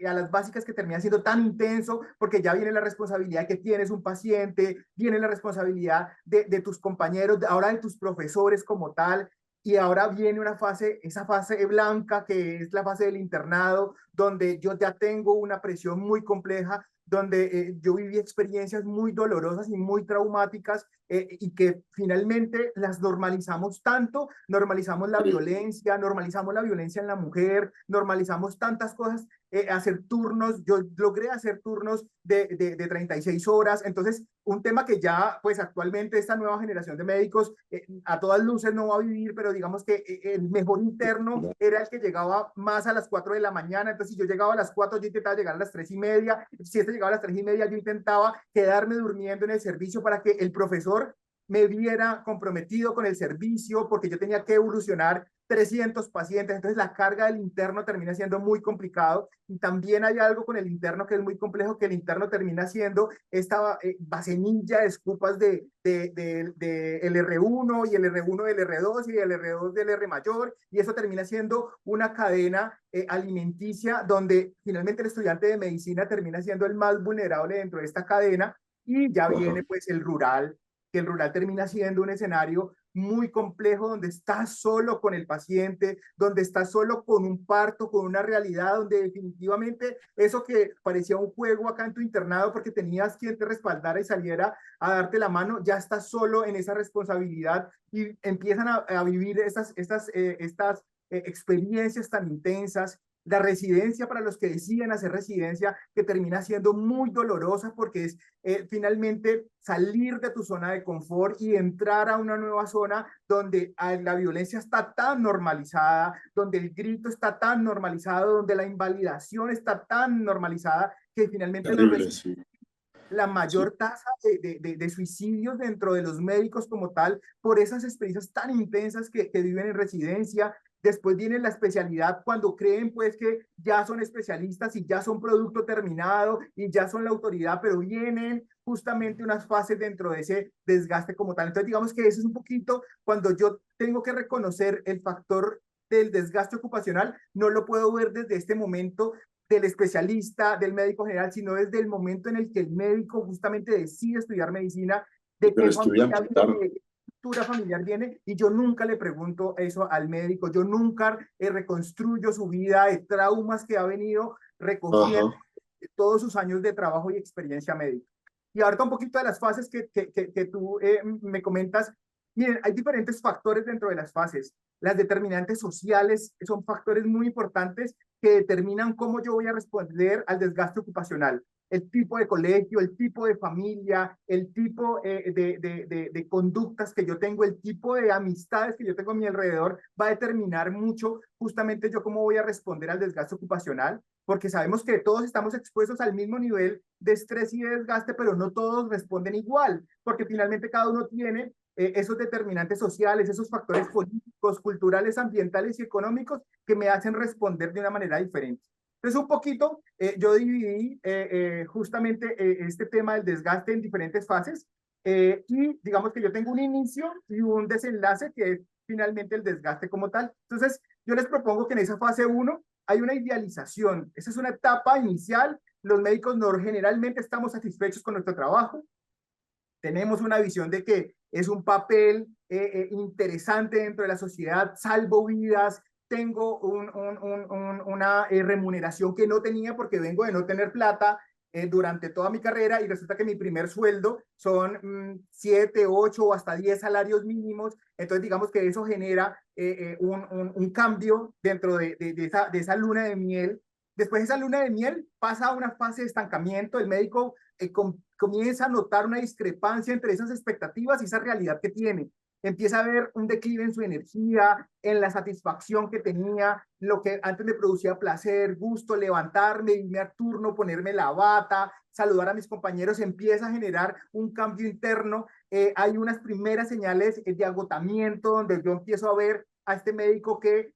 a las básicas, que termina siendo tan intenso, porque ya viene la responsabilidad que tienes un paciente, viene la responsabilidad de tus compañeros, ahora de tus profesores como tal, y ahora viene una fase, esa fase blanca, que es la fase del internado, donde yo ya tengo una presión muy compleja, donde yo viví experiencias muy dolorosas y muy traumáticas, y que finalmente las normalizamos tanto, sí, normalizamos la violencia en la mujer, normalizamos tantas cosas, hacer turnos, yo logré hacer turnos de 36 horas, entonces un tema que ya pues actualmente esta nueva generación de médicos a todas luces no va a vivir, pero digamos que el mejor interno era el que llegaba más a las 4 de la mañana, entonces si yo llegaba a las 4 yo intentaba llegar a las 3:30, si este llegaba a las 3:30 yo intentaba quedarme durmiendo en el servicio para que el profesor me viera comprometido con el servicio, porque yo tenía que evolucionar 300 pacientes, entonces la carga del interno termina siendo muy complicado, y también hay algo con el interno que es muy complejo, que el interno termina siendo esta bacenilla de escupas de el R1 y el R1 del R2 y el R2 del R mayor, y eso termina siendo una cadena alimenticia donde finalmente el estudiante de medicina termina siendo el más vulnerable dentro de esta cadena, y ya ajá, viene pues el rural, que el rural termina siendo un escenario muy complejo, donde estás solo con el paciente, donde estás solo con un parto, con una realidad, donde definitivamente eso que parecía un juego acá en tu internado, porque tenías quien te respaldara y saliera a darte la mano, ya estás solo en esa responsabilidad, y empiezan a vivir estas experiencias tan intensas. La residencia, para los que deciden hacer residencia, que termina siendo muy dolorosa, porque es finalmente salir de tu zona de confort y entrar a una nueva zona donde la violencia está tan normalizada, donde el grito está tan normalizado, donde la invalidación está tan normalizada, que finalmente terrible, sí, la sí, mayor tasa de suicidios dentro de los médicos como tal, por esas experiencias tan intensas que viven en residencia. Después viene la especialidad, cuando creen pues que ya son especialistas y ya son producto terminado y ya son la autoridad, pero vienen justamente unas fases dentro de ese desgaste como tal. Entonces digamos que eso es un poquito cuando yo tengo que reconocer el factor del desgaste ocupacional, no lo puedo ver desde este momento del especialista, del médico general, sino desde el momento en el que el médico justamente decide estudiar medicina, de del qué familia estudiante, viene, claro, de qué cultura familiar viene, y yo nunca le pregunto eso al médico, yo nunca reconstruyo su vida de traumas que ha venido recogiendo ajá, todos sus años de trabajo y experiencia médica. Y ahorita un poquito de las fases que tú me comentas. Miren, hay diferentes factores dentro de las fases. Las determinantes sociales son factores muy importantes que determinan cómo yo voy a responder al desgaste ocupacional. El tipo de colegio, el tipo de familia, el tipo de conductas que yo tengo, el tipo de amistades que yo tengo a mi alrededor, va a determinar mucho justamente yo cómo voy a responder al desgaste ocupacional, porque sabemos que todos estamos expuestos al mismo nivel de estrés y de desgaste, pero no todos responden igual, porque finalmente cada uno tiene esos determinantes sociales, esos factores políticos, culturales, ambientales y económicos que me hacen responder de una manera diferente. Entonces, un poquito, yo dividí justamente este tema del desgaste en diferentes fases, y digamos que yo tengo un inicio y un desenlace que es finalmente el desgaste como tal. Entonces, yo les propongo que en esa fase uno hay una idealización. Esa es una etapa inicial. Los médicos no, generalmente estamos satisfechos con nuestro trabajo, tenemos una visión de que es un papel interesante dentro de la sociedad, salvo vidas, tengo una remuneración que no tenía porque vengo de no tener plata, durante toda mi carrera y resulta que mi primer sueldo son 7, 8 o hasta 10 salarios mínimos. Entonces, digamos que eso genera un cambio dentro de esa luna de miel. Después esa luna de miel pasa a una fase de estancamiento. El médico comienza a notar una discrepancia entre esas expectativas y esa realidad que tiene. Empieza a ver un declive en su energía, en la satisfacción que tenía, lo que antes me producía placer, gusto, levantarme, irme a turno, ponerme la bata, saludar a mis compañeros, empieza a generar un cambio interno. Hay unas primeras señales de agotamiento donde yo empiezo a ver a este médico que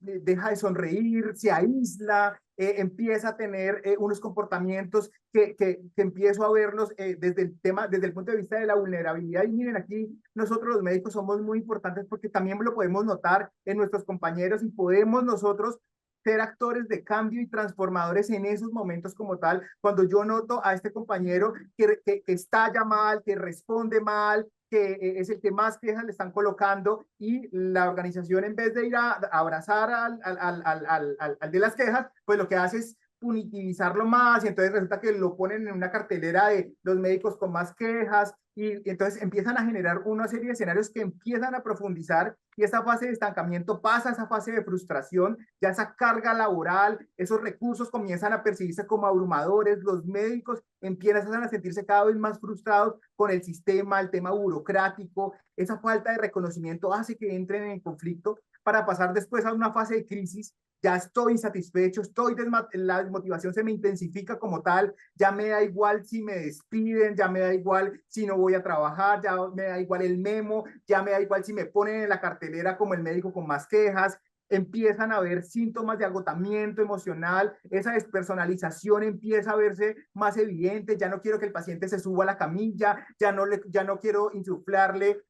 deja de sonreír, se aísla, empieza a tener unos comportamientos que empiezo a verlos desde el tema, desde el punto de vista de la vulnerabilidad. Y miren, aquí nosotros los médicos somos muy importantes porque también lo podemos notar en nuestros compañeros y podemos nosotros ser actores de cambio y transformadores en esos momentos como tal. Cuando yo noto a este compañero que estalla mal, que responde mal, que es el que más quejas le están colocando y la organización en vez de ir a abrazar al de las quejas, pues lo que hace es punitivizarlo más y entonces resulta que lo ponen en una cartelera de los médicos con más quejas y entonces empiezan a generar una serie de escenarios que empiezan a profundizar y esa fase de estancamiento pasa a esa fase de frustración, ya esa carga laboral, esos recursos comienzan a percibirse como abrumadores, los médicos empiezan a sentirse cada vez más frustrados con el sistema, el tema burocrático, esa falta de reconocimiento hace que entren en conflicto para pasar después a una fase de crisis. Ya estoy insatisfecho, la desmotivación se me intensifica como tal, ya me da igual si me despiden, ya me da igual si no voy a trabajar, ya me da igual el memo, ya me da igual si me ponen en la cartelera como el médico con más quejas, empiezan a haber síntomas de agotamiento emocional, esa despersonalización empieza a verse más evidente, ya no quiero que el paciente se suba a la camilla, ya no quiero insuflarle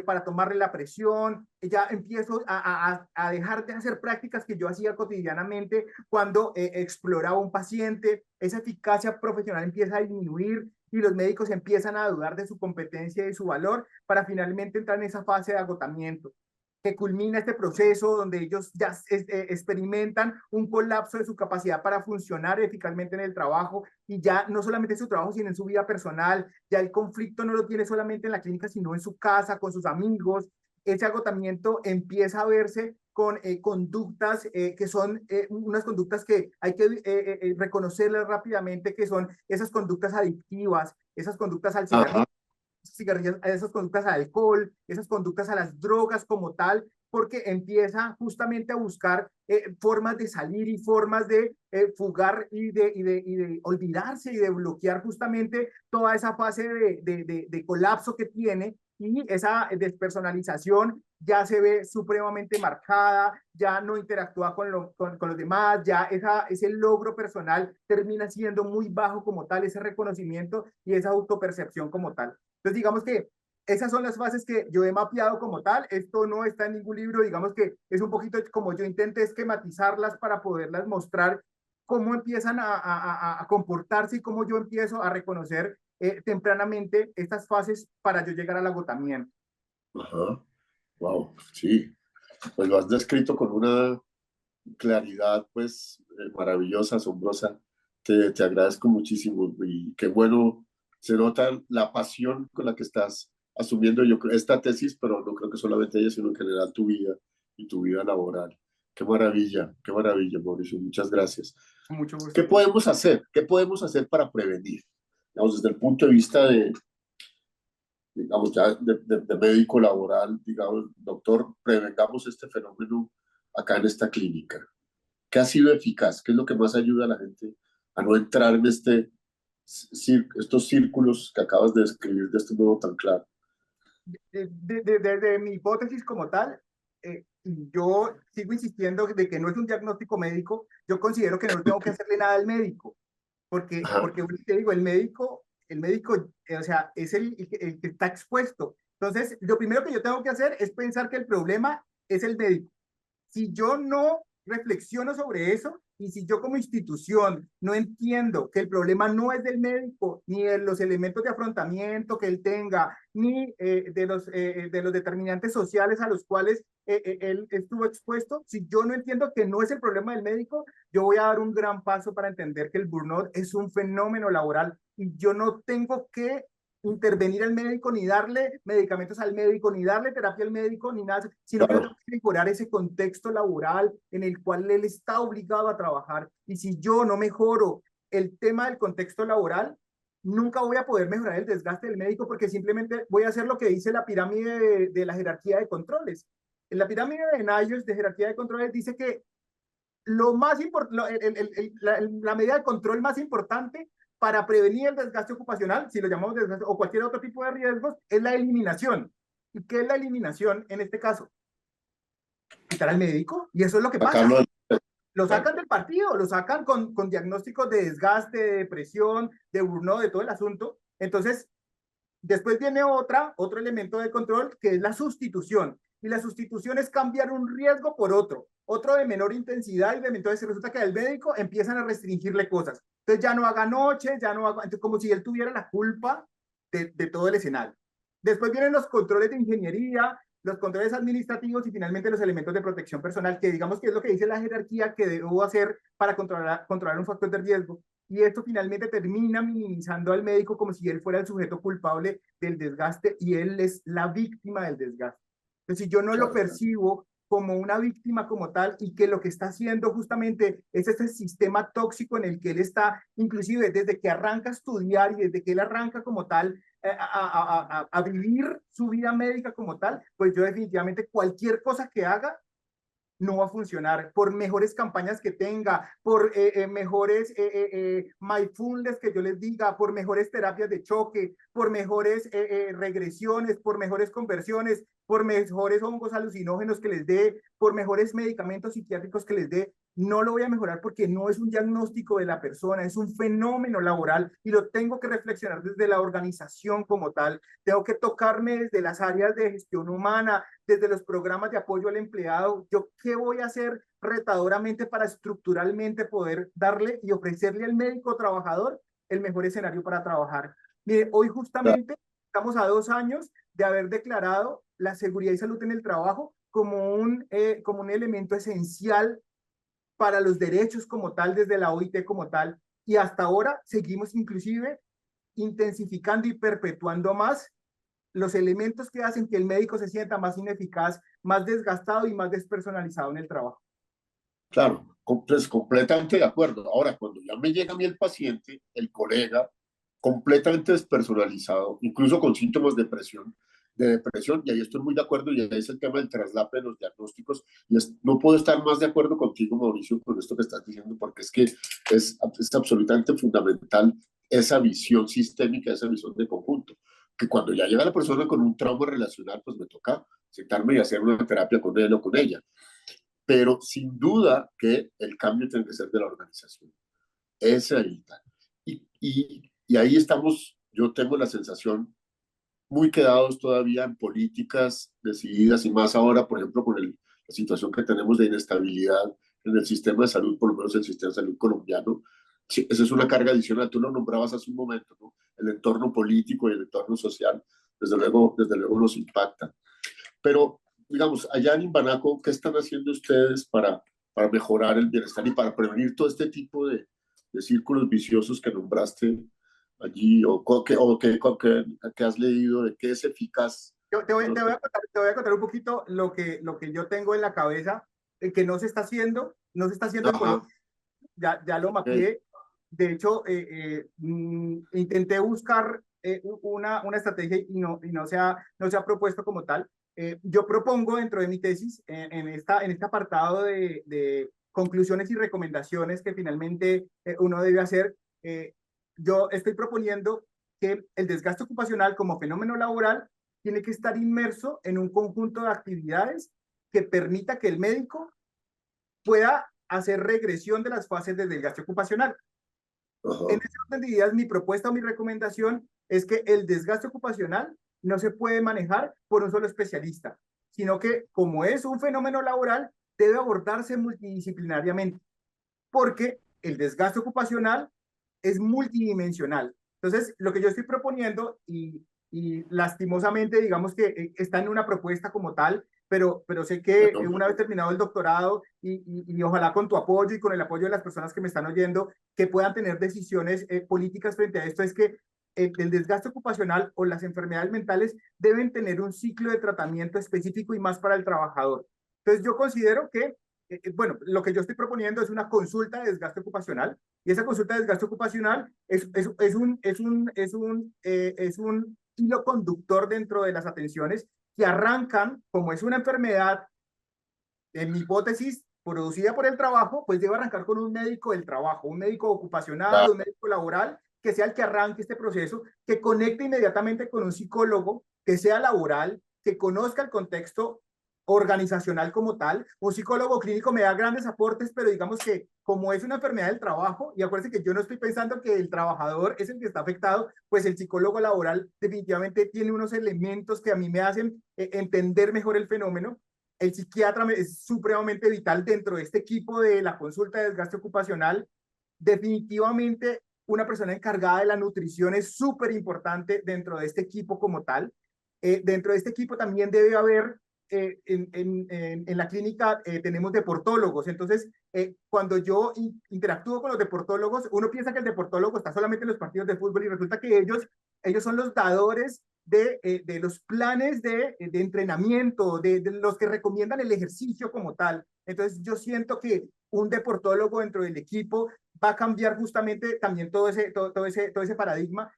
para tomarle la presión, ya empiezo a dejar de hacer prácticas que yo hacía cotidianamente cuando exploraba un paciente, esa eficacia profesional empieza a disminuir y los médicos empiezan a dudar de su competencia y de su valor para finalmente entrar en esa fase de agotamiento que culmina este proceso donde ellos ya experimentan un colapso de su capacidad para funcionar eficazmente en el trabajo y ya no solamente en su trabajo, sino en su vida personal. Ya el conflicto no lo tiene solamente en la clínica, sino en su casa, con sus amigos. Ese agotamiento empieza a verse con conductas que son unas conductas que hay que reconocerlas rápidamente, que son esas conductas adictivas, esas conductas al cigarrillo, Ajá. cigarrillos, a esas conductas al alcohol, esas conductas a las drogas como tal, porque empieza justamente a buscar formas de salir y formas de fugar y de olvidarse y de bloquear justamente toda esa fase de colapso que tiene y esa despersonalización ya se ve supremamente marcada, ya no interactúa con los demás, ya ese logro personal termina siendo muy bajo como tal, ese reconocimiento y esa autopercepción como tal. Entonces, digamos que esas son las fases que yo he mapeado como tal. Esto no está en ningún libro, digamos que es un poquito como yo intenté esquematizarlas para poderlas mostrar cómo empiezan a comportarse y cómo yo empiezo a reconocer tempranamente estas fases para yo llegar al agotamiento. Ajá. Wow, sí. Pues lo has descrito con una claridad, pues, maravillosa, asombrosa. Te agradezco muchísimo y qué bueno, se nota la pasión con la que estás asumiendo yo esta tesis, pero no creo que solamente ella, sino en general tu vida y tu vida laboral. Qué maravilla, Mauricio, muchas gracias. Mucho ¿Qué gusto. podemos hacer? ¿Qué podemos hacer para prevenir? Digamos, desde el punto de vista de, digamos, ya de médico laboral, digamos, doctor, prevengamos este fenómeno acá en esta clínica. ¿Qué ha sido eficaz? ¿Qué es lo que más ayuda a la gente a no entrar en estos círculos que acabas de describir de este modo tan claro? Desde mi hipótesis como tal, yo sigo insistiendo de que no es un diagnóstico médico, yo considero que no tengo que hacerle nada al médico, Ajá, porque te digo, el médico, o sea, es el que está expuesto. Entonces, lo primero que yo tengo que hacer es pensar que el problema es el médico. Si yo no reflexiono sobre eso, Y si yo como institución no entiendo que el problema no es del médico, ni de los elementos de afrontamiento que él tenga, ni de los determinantes sociales a los cuales él estuvo expuesto, si yo no entiendo que no es el problema del médico, yo voy a dar un gran paso para entender que el burnout es un fenómeno laboral y yo no tengo que intervenir al médico, ni darle medicamentos al médico, ni darle terapia al médico, ni nada, sino que yo tengo Claro, que mejorar ese contexto laboral en el cual él está obligado a trabajar. Y si yo no mejoro el tema del contexto laboral, nunca voy a poder mejorar el desgaste del médico porque simplemente voy a hacer lo que dice la pirámide de la jerarquía de controles. En la pirámide de Nayos de jerarquía de controles dice que lo más la medida de control más importante para prevenir el desgaste ocupacional, si lo llamamos desgaste o cualquier otro tipo de riesgos, es la eliminación. ¿Y qué es la eliminación en este caso? Quitar al médico, y eso es lo que pasa. sacarlo del... Lo Claro, sacan del partido, lo sacan con diagnósticos de desgaste, de depresión, de burnout, de todo el asunto. Entonces, después viene otro elemento de control que es la sustitución. Y la sustitución es cambiar un riesgo por otro de menor intensidad, y entonces resulta que al médico empiezan a restringirle cosas. Entonces ya no haga noches, ya no haga, entonces como si él tuviera la culpa de todo el escenario. Después vienen los controles de ingeniería, los controles administrativos y finalmente los elementos de protección personal, que digamos que es lo que dice la jerarquía que debo hacer para controlar un factor de riesgo. Y esto finalmente termina minimizando al médico como si él fuera el sujeto culpable del desgaste y él es la víctima del desgaste. Entonces, si yo no lo claro. percibo como una víctima como tal y que lo que está haciendo justamente es ese sistema tóxico en el que él está, inclusive desde que arranca a estudiar y desde que él arranca como tal a vivir su vida médica como tal, pues yo definitivamente cualquier cosa que haga no va a funcionar, por mejores campañas que tenga, por mejores mindfulness que yo les diga, por mejores terapias de choque, por mejores regresiones, por mejores conversiones, por mejores hongos alucinógenos que les dé, por mejores medicamentos psiquiátricos que les dé, no lo voy a mejorar porque no es un diagnóstico de la persona, es un fenómeno laboral y lo tengo que reflexionar desde la organización como tal. Tengo que tocarme desde las áreas de gestión humana, desde los programas de apoyo al empleado. ¿Yo qué voy a hacer retadoramente para estructuralmente poder darle y ofrecerle al médico trabajador el mejor escenario para trabajar? Mire, hoy Claro. justamente estamos a 2 años de haber declarado la seguridad y salud en el trabajo como un elemento esencial para los derechos como tal, desde la OIT como tal, y hasta ahora seguimos inclusive intensificando y perpetuando más los elementos que hacen que el médico se sienta más ineficaz, más desgastado y más despersonalizado en el trabajo. Claro, pues completamente de acuerdo. Ahora, cuando ya me llega a mí el paciente, el colega, completamente despersonalizado, incluso con síntomas de depresión, y ahí estoy muy de acuerdo, y ahí es el tema del traslape de los diagnósticos, y no puedo estar más de acuerdo contigo, Mauricio, con esto que estás diciendo, porque es que es absolutamente fundamental esa visión sistémica, esa visión de conjunto, que cuando ya llega la persona con un trauma relacional, pues me toca sentarme y hacer una terapia con él o con ella, pero sin duda que el cambio tiene que ser de la organización. Ese ahí está. Y ahí estamos, yo tengo la sensación, muy quedados todavía en políticas decididas y más ahora, por ejemplo, con la situación que tenemos de inestabilidad en el sistema de salud, por lo menos el sistema de salud colombiano. Sí, eso es una carga adicional, tú lo nombrabas hace un momento, ¿no? El entorno político y el entorno social, desde luego nos impacta. Pero, digamos, allá en Imbanaco, ¿qué están haciendo ustedes para mejorar el bienestar y para prevenir todo este tipo de círculos viciosos que nombraste allí o que has leído de qué es eficaz? Yo te voy a contar un poquito lo que yo tengo en la cabeza, que no se está haciendo en Ajá, Colombia, ya lo ok, mapeé. De hecho, intenté buscar una estrategia y no se ha propuesto como tal. Yo propongo dentro de mi tesis, en este apartado de conclusiones y recomendaciones que finalmente uno debe hacer, yo estoy proponiendo que el desgaste ocupacional como fenómeno laboral tiene que estar inmerso en un conjunto de actividades que permita que el médico pueda hacer regresión de las fases del desgaste ocupacional. En ajá, ese orden de ideas, mi propuesta o mi recomendación es que el desgaste ocupacional no se puede manejar por un solo especialista, sino que como es un fenómeno laboral, debe abordarse multidisciplinariamente. porque el desgaste ocupacional es multidimensional. Entonces, lo que yo estoy proponiendo, y lastimosamente, digamos que está en una propuesta como tal, pero sé que Bueno, una vez terminado el doctorado y ojalá con tu apoyo y con el apoyo de las personas que me están oyendo, que puedan tener decisiones políticas frente a esto, es que el desgaste ocupacional o las enfermedades mentales deben tener un ciclo de tratamiento específico y más para el trabajador. Entonces yo considero que, bueno, lo que yo estoy proponiendo es una consulta de desgaste ocupacional, y esa consulta de desgaste ocupacional es un hilo conductor dentro de las atenciones que arrancan, como es una enfermedad, en mi hipótesis, producida por el trabajo, pues debe arrancar con un médico del trabajo, un médico ocupacional, un claro, médico laboral, que sea el que arranque este proceso, que conecte inmediatamente con un psicólogo, que sea laboral, que conozca el contexto organizacional como tal. Un psicólogo clínico me da grandes aportes, pero digamos que como es una enfermedad del trabajo, y acuérdense que yo no estoy pensando que el trabajador es el que está afectado, pues el psicólogo laboral definitivamente tiene unos elementos que a mí me hacen entender mejor el fenómeno. El psiquiatra es supremamente vital dentro de este equipo de la consulta de desgaste ocupacional. Definitivamente una persona encargada de la nutrición es súper importante dentro de este equipo como tal. Dentro de este equipo también debe haber, en la clínica tenemos deportólogos, entonces cuando yo interactúo con los deportólogos, uno piensa que el deportólogo está solamente en los partidos de fútbol y resulta que ellos son los dadores de los planes de entrenamiento, de los que recomiendan el ejercicio como tal. Entonces yo siento que un deportólogo dentro del equipo va a cambiar justamente también todo ese paradigma.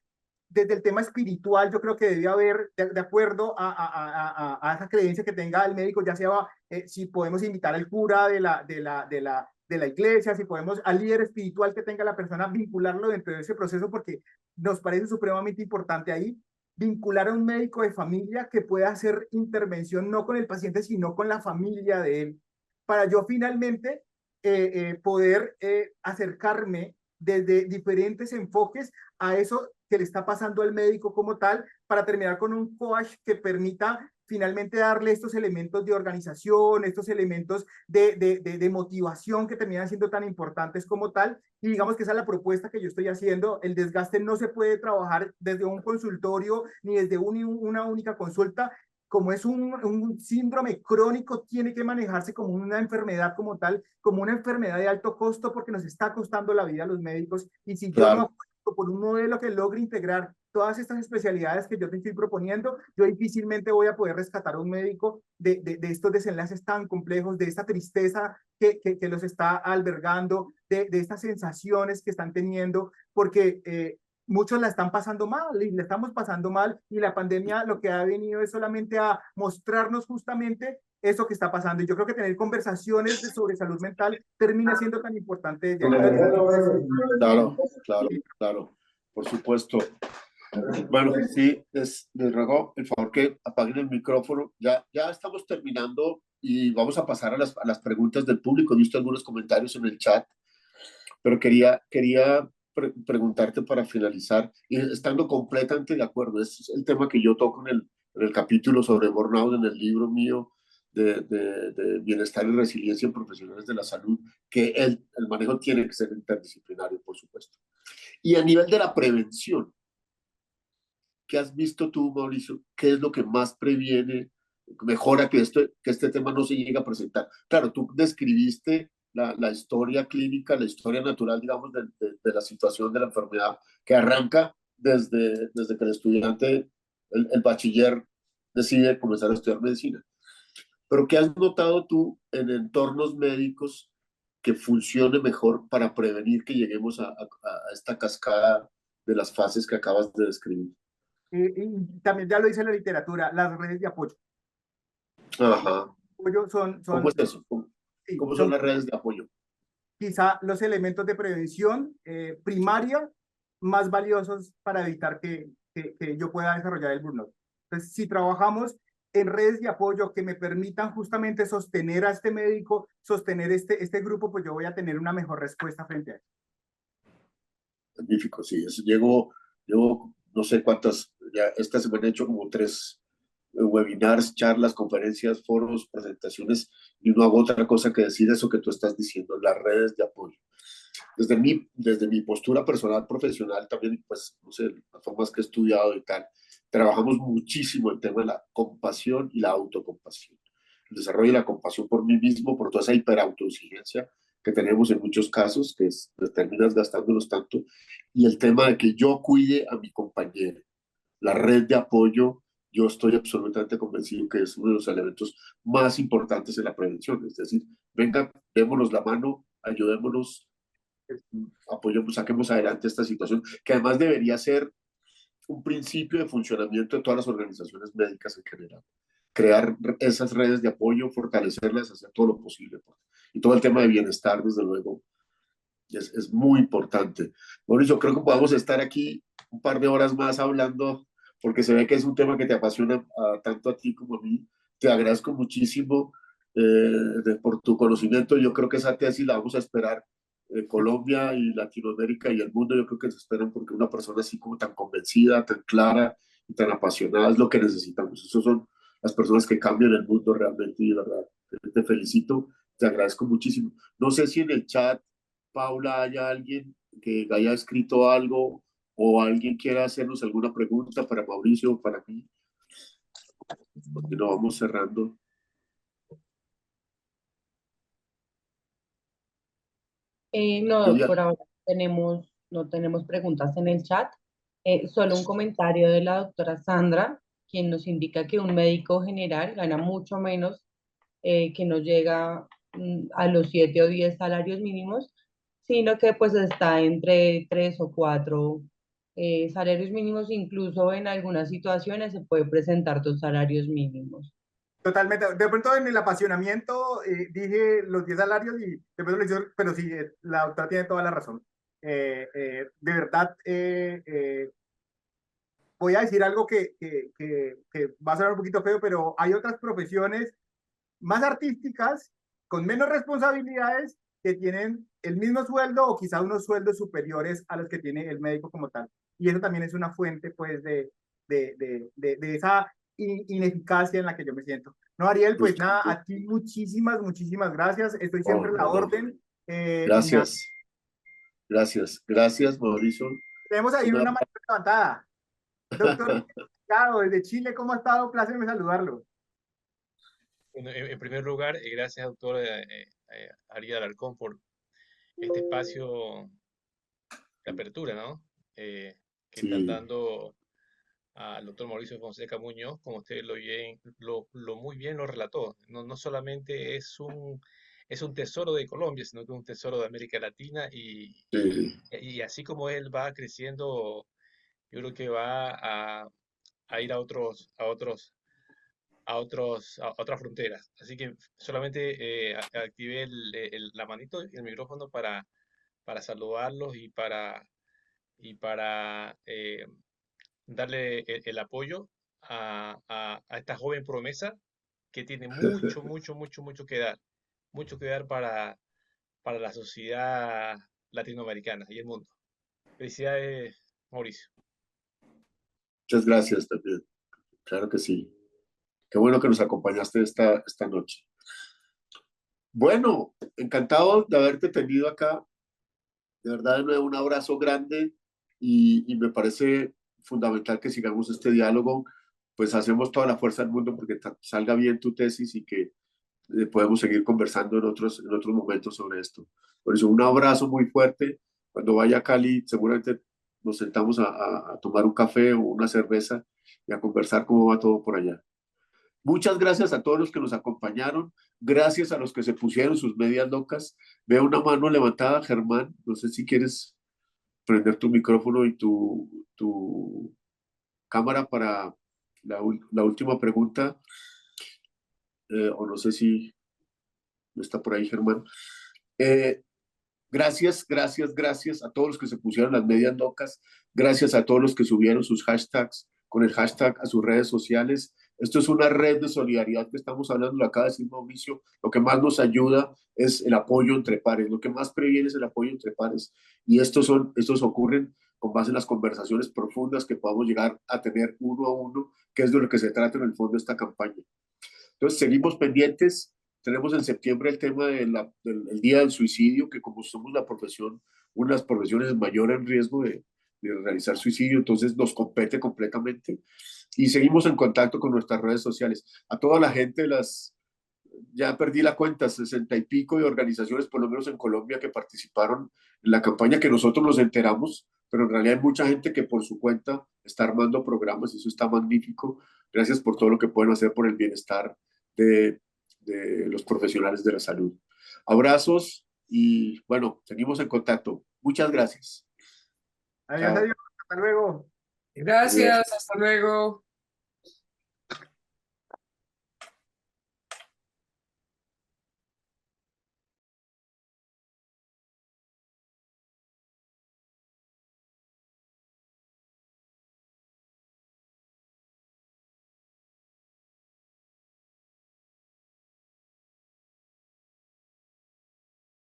Desde el tema espiritual, yo creo que debe haber, de acuerdo a esa creencia que tenga el médico, ya sea si podemos invitar al cura de la iglesia, si podemos al líder espiritual que tenga la persona, vincularlo dentro de ese proceso, porque nos parece supremamente importante ahí vincular a un médico de familia que pueda hacer intervención no con el paciente, sino con la familia de él, para yo finalmente poder acercarme desde diferentes enfoques a eso que le está pasando al médico como tal, para terminar con un coach que permita finalmente darle estos elementos de organización, estos elementos de motivación que terminan siendo tan importantes como tal. Y digamos que esa es la propuesta que yo estoy haciendo. El desgaste no se puede trabajar desde un consultorio ni desde una única consulta. Como es un síndrome crónico, tiene que manejarse como una enfermedad como tal, como una enfermedad de alto costo, porque nos está costando la vida a los médicos. Y si yo no claro. apuesto por un modelo que logre integrar todas estas especialidades que yo te estoy proponiendo, yo difícilmente voy a poder rescatar a un médico de estos desenlaces tan complejos, de esta tristeza que los está albergando, de estas sensaciones que están teniendo, porque muchos la están pasando mal y la estamos pasando mal, y la pandemia lo que ha venido es solamente a mostrarnos justamente eso que está pasando. Y yo creo que tener conversaciones sobre salud mental termina siendo tan importante ya. Entonces, Claro, claro, claro, por supuesto. Bueno, sí, les ruego el favor que apaguen el micrófono. Ya estamos terminando y vamos a pasar a las preguntas del público. He visto algunos comentarios en el chat, pero quería preguntarte para finalizar, y estando completamente de acuerdo, es el tema que yo toco en el capítulo sobre burnout en el libro mío de bienestar y resiliencia en profesionales de la salud, que el manejo tiene que ser interdisciplinario, por supuesto. Y a nivel de la prevención, ¿qué has visto tú, Mauricio? ¿Qué es lo que más previene, mejora que este tema no se llegue a presentar? Claro, tú describiste la historia clínica, la historia natural, digamos, de la situación de la enfermedad, que arranca desde que el estudiante, el bachiller, decide comenzar a estudiar medicina. Pero ¿qué has notado tú en entornos médicos que funcione mejor para prevenir que lleguemos a esta cascada de las fases que acabas de describir? y también ya lo dice la literatura, las redes de apoyo. Ajá. Apoyo ¿Cómo es eso? sí, ¿Cómo son son las redes de apoyo? quizá los elementos de prevención primaria más valiosos para evitar que yo pueda desarrollar el burnout. Entonces, si trabajamos en redes de apoyo que me permitan justamente sostener a este médico, sostener este grupo, pues yo voy a tener una mejor respuesta frente a eso. Magnífico, sí. Llevo no sé cuántas, ya esta semana he hecho como webinars, charlas, conferencias, foros, presentaciones, y no hago otra cosa que decir eso que tú estás diciendo, las redes de apoyo. Desde mi postura personal, profesional, también, pues, no sé, las formas que he estudiado y tal, trabajamos muchísimo el tema de la compasión y la autocompasión. El desarrollo de la compasión por mí mismo, por toda esa hiperautoexigencia que tenemos en muchos casos, que es, pues, terminas gastándonos tanto, y el tema de que yo cuide a mi compañero. La red de apoyo, yo estoy absolutamente convencido que es uno de los elementos más importantes en la prevención. Es decir, venga, démonos la mano, ayudémonos, apoyemos, saquemos adelante esta situación, que además debería ser un principio de funcionamiento de todas las organizaciones médicas en general. Crear esas redes de apoyo, fortalecerlas, hacer todo lo posible. Y todo el tema de bienestar, desde luego, es muy importante. Mauricio, creo que podamos estar aquí un par de horas más hablando, porque se ve que es un tema que te apasiona tanto a ti como a mí. Te agradezco muchísimo por tu conocimiento. Yo creo que esa tesis la vamos a esperar Colombia y Latinoamérica y el mundo. Yo creo que se esperan porque una persona así como tan convencida, tan clara y tan apasionada es lo que necesitamos. Esas son las personas que cambian el mundo realmente y de verdad. Te felicito, te agradezco muchísimo. No sé si en el chat, Paula, haya alguien que haya escrito algo o alguien quiera hacernos alguna pregunta para Mauricio o para mí, porque lo vamos cerrando. No, Ella, por ahora no tenemos preguntas en el chat. Solo un comentario de la doctora Sandra, quien nos indica que un médico general gana mucho menos, que no llega a los 7 o 10 salarios mínimos, sino que pues está entre 3 o 4 salarios mínimos, incluso en algunas situaciones se puede presentar 2 salarios mínimos. Totalmente. De pronto en el apasionamiento dije los 10 salarios y de pronto le hizo, pero sí, la doctora tiene toda la razón. De verdad, voy a decir algo que va a sonar un poquito feo, pero hay otras profesiones más artísticas, con menos responsabilidades, que tienen el mismo sueldo o quizá unos sueldos superiores a los que tiene el médico como tal. Y eso también es una fuente, pues, de esa ineficacia en la que yo me siento. No, Ariel, pues nada, a ti muchísimas gracias. Estoy siempre a la no. orden. Y nada, Gracias, gracias, Mauricio. tenemos ahí Una, una mano levantada. Doctor Ricardo, desde Chile, ¿cómo ha estado? Placer saludarlo. Bueno, en primer lugar, gracias, doctor Ariel Alarcón, por este espacio de apertura, ¿no? Que están sí, dando al doctor Mauricio Fonseca Muñoz, como usted lo muy bien lo relató. No, no solamente es un tesoro de Colombia, sino que es un tesoro de América Latina sí. y así como él va creciendo, yo creo que va a ir a otras fronteras. Así que solamente activé la manito y el micrófono para saludarlos y para darle el apoyo a esta joven promesa que tiene mucho mucho que dar para la sociedad latinoamericana y el mundo. Felicidades, Mauricio. Muchas gracias también. Claro que sí. Qué bueno que nos acompañaste esta noche. Bueno, encantado de haberte tenido acá. De verdad, de nuevo, un abrazo grande y me parece fundamental que sigamos este diálogo. Pues hacemos toda la fuerza del mundo porque salga bien tu tesis y que podemos seguir conversando en otros momentos sobre esto. Por eso, un abrazo muy fuerte. Cuando vaya a Cali, seguramente nos sentamos a tomar un café o una cerveza y a conversar cómo va todo por allá. Muchas gracias a todos los que nos acompañaron. Gracias a los que se pusieron sus medias locas. Veo una mano levantada, Germán. No sé si quieres prender tu micrófono y tu cámara para la última pregunta. O no sé si no está por ahí, Germán. Eh, gracias a todos los que se pusieron las medias locas. Gracias a todos los que subieron sus hashtags con el hashtag a sus redes sociales. Esto es una red de solidaridad que estamos hablando, lo acaba de decir Mauricio. Lo que más nos ayuda es el apoyo entre pares, lo que más previene es el apoyo entre pares. Y estos ocurren con base en las conversaciones profundas que podamos llegar a tener uno a uno, que es de lo que se trata en el fondo esta campaña. Entonces, seguimos pendientes. Tenemos en septiembre el tema del Día del Suicidio, que como somos la profesión, una de las profesiones mayor en riesgo de realizar suicidio, entonces nos compete completamente. Y seguimos en contacto con nuestras redes sociales. A toda la gente, ya perdí la cuenta, 60 y pico de organizaciones, por lo menos en Colombia, que participaron en la campaña, que nosotros nos enteramos, pero en realidad hay mucha gente que por su cuenta está armando programas, y eso está magnífico. Gracias por todo lo que pueden hacer por el bienestar de los profesionales de la salud. Abrazos y bueno, seguimos en contacto. Muchas gracias. Adiós, Chao. adiós, hasta luego. Gracias, hasta luego.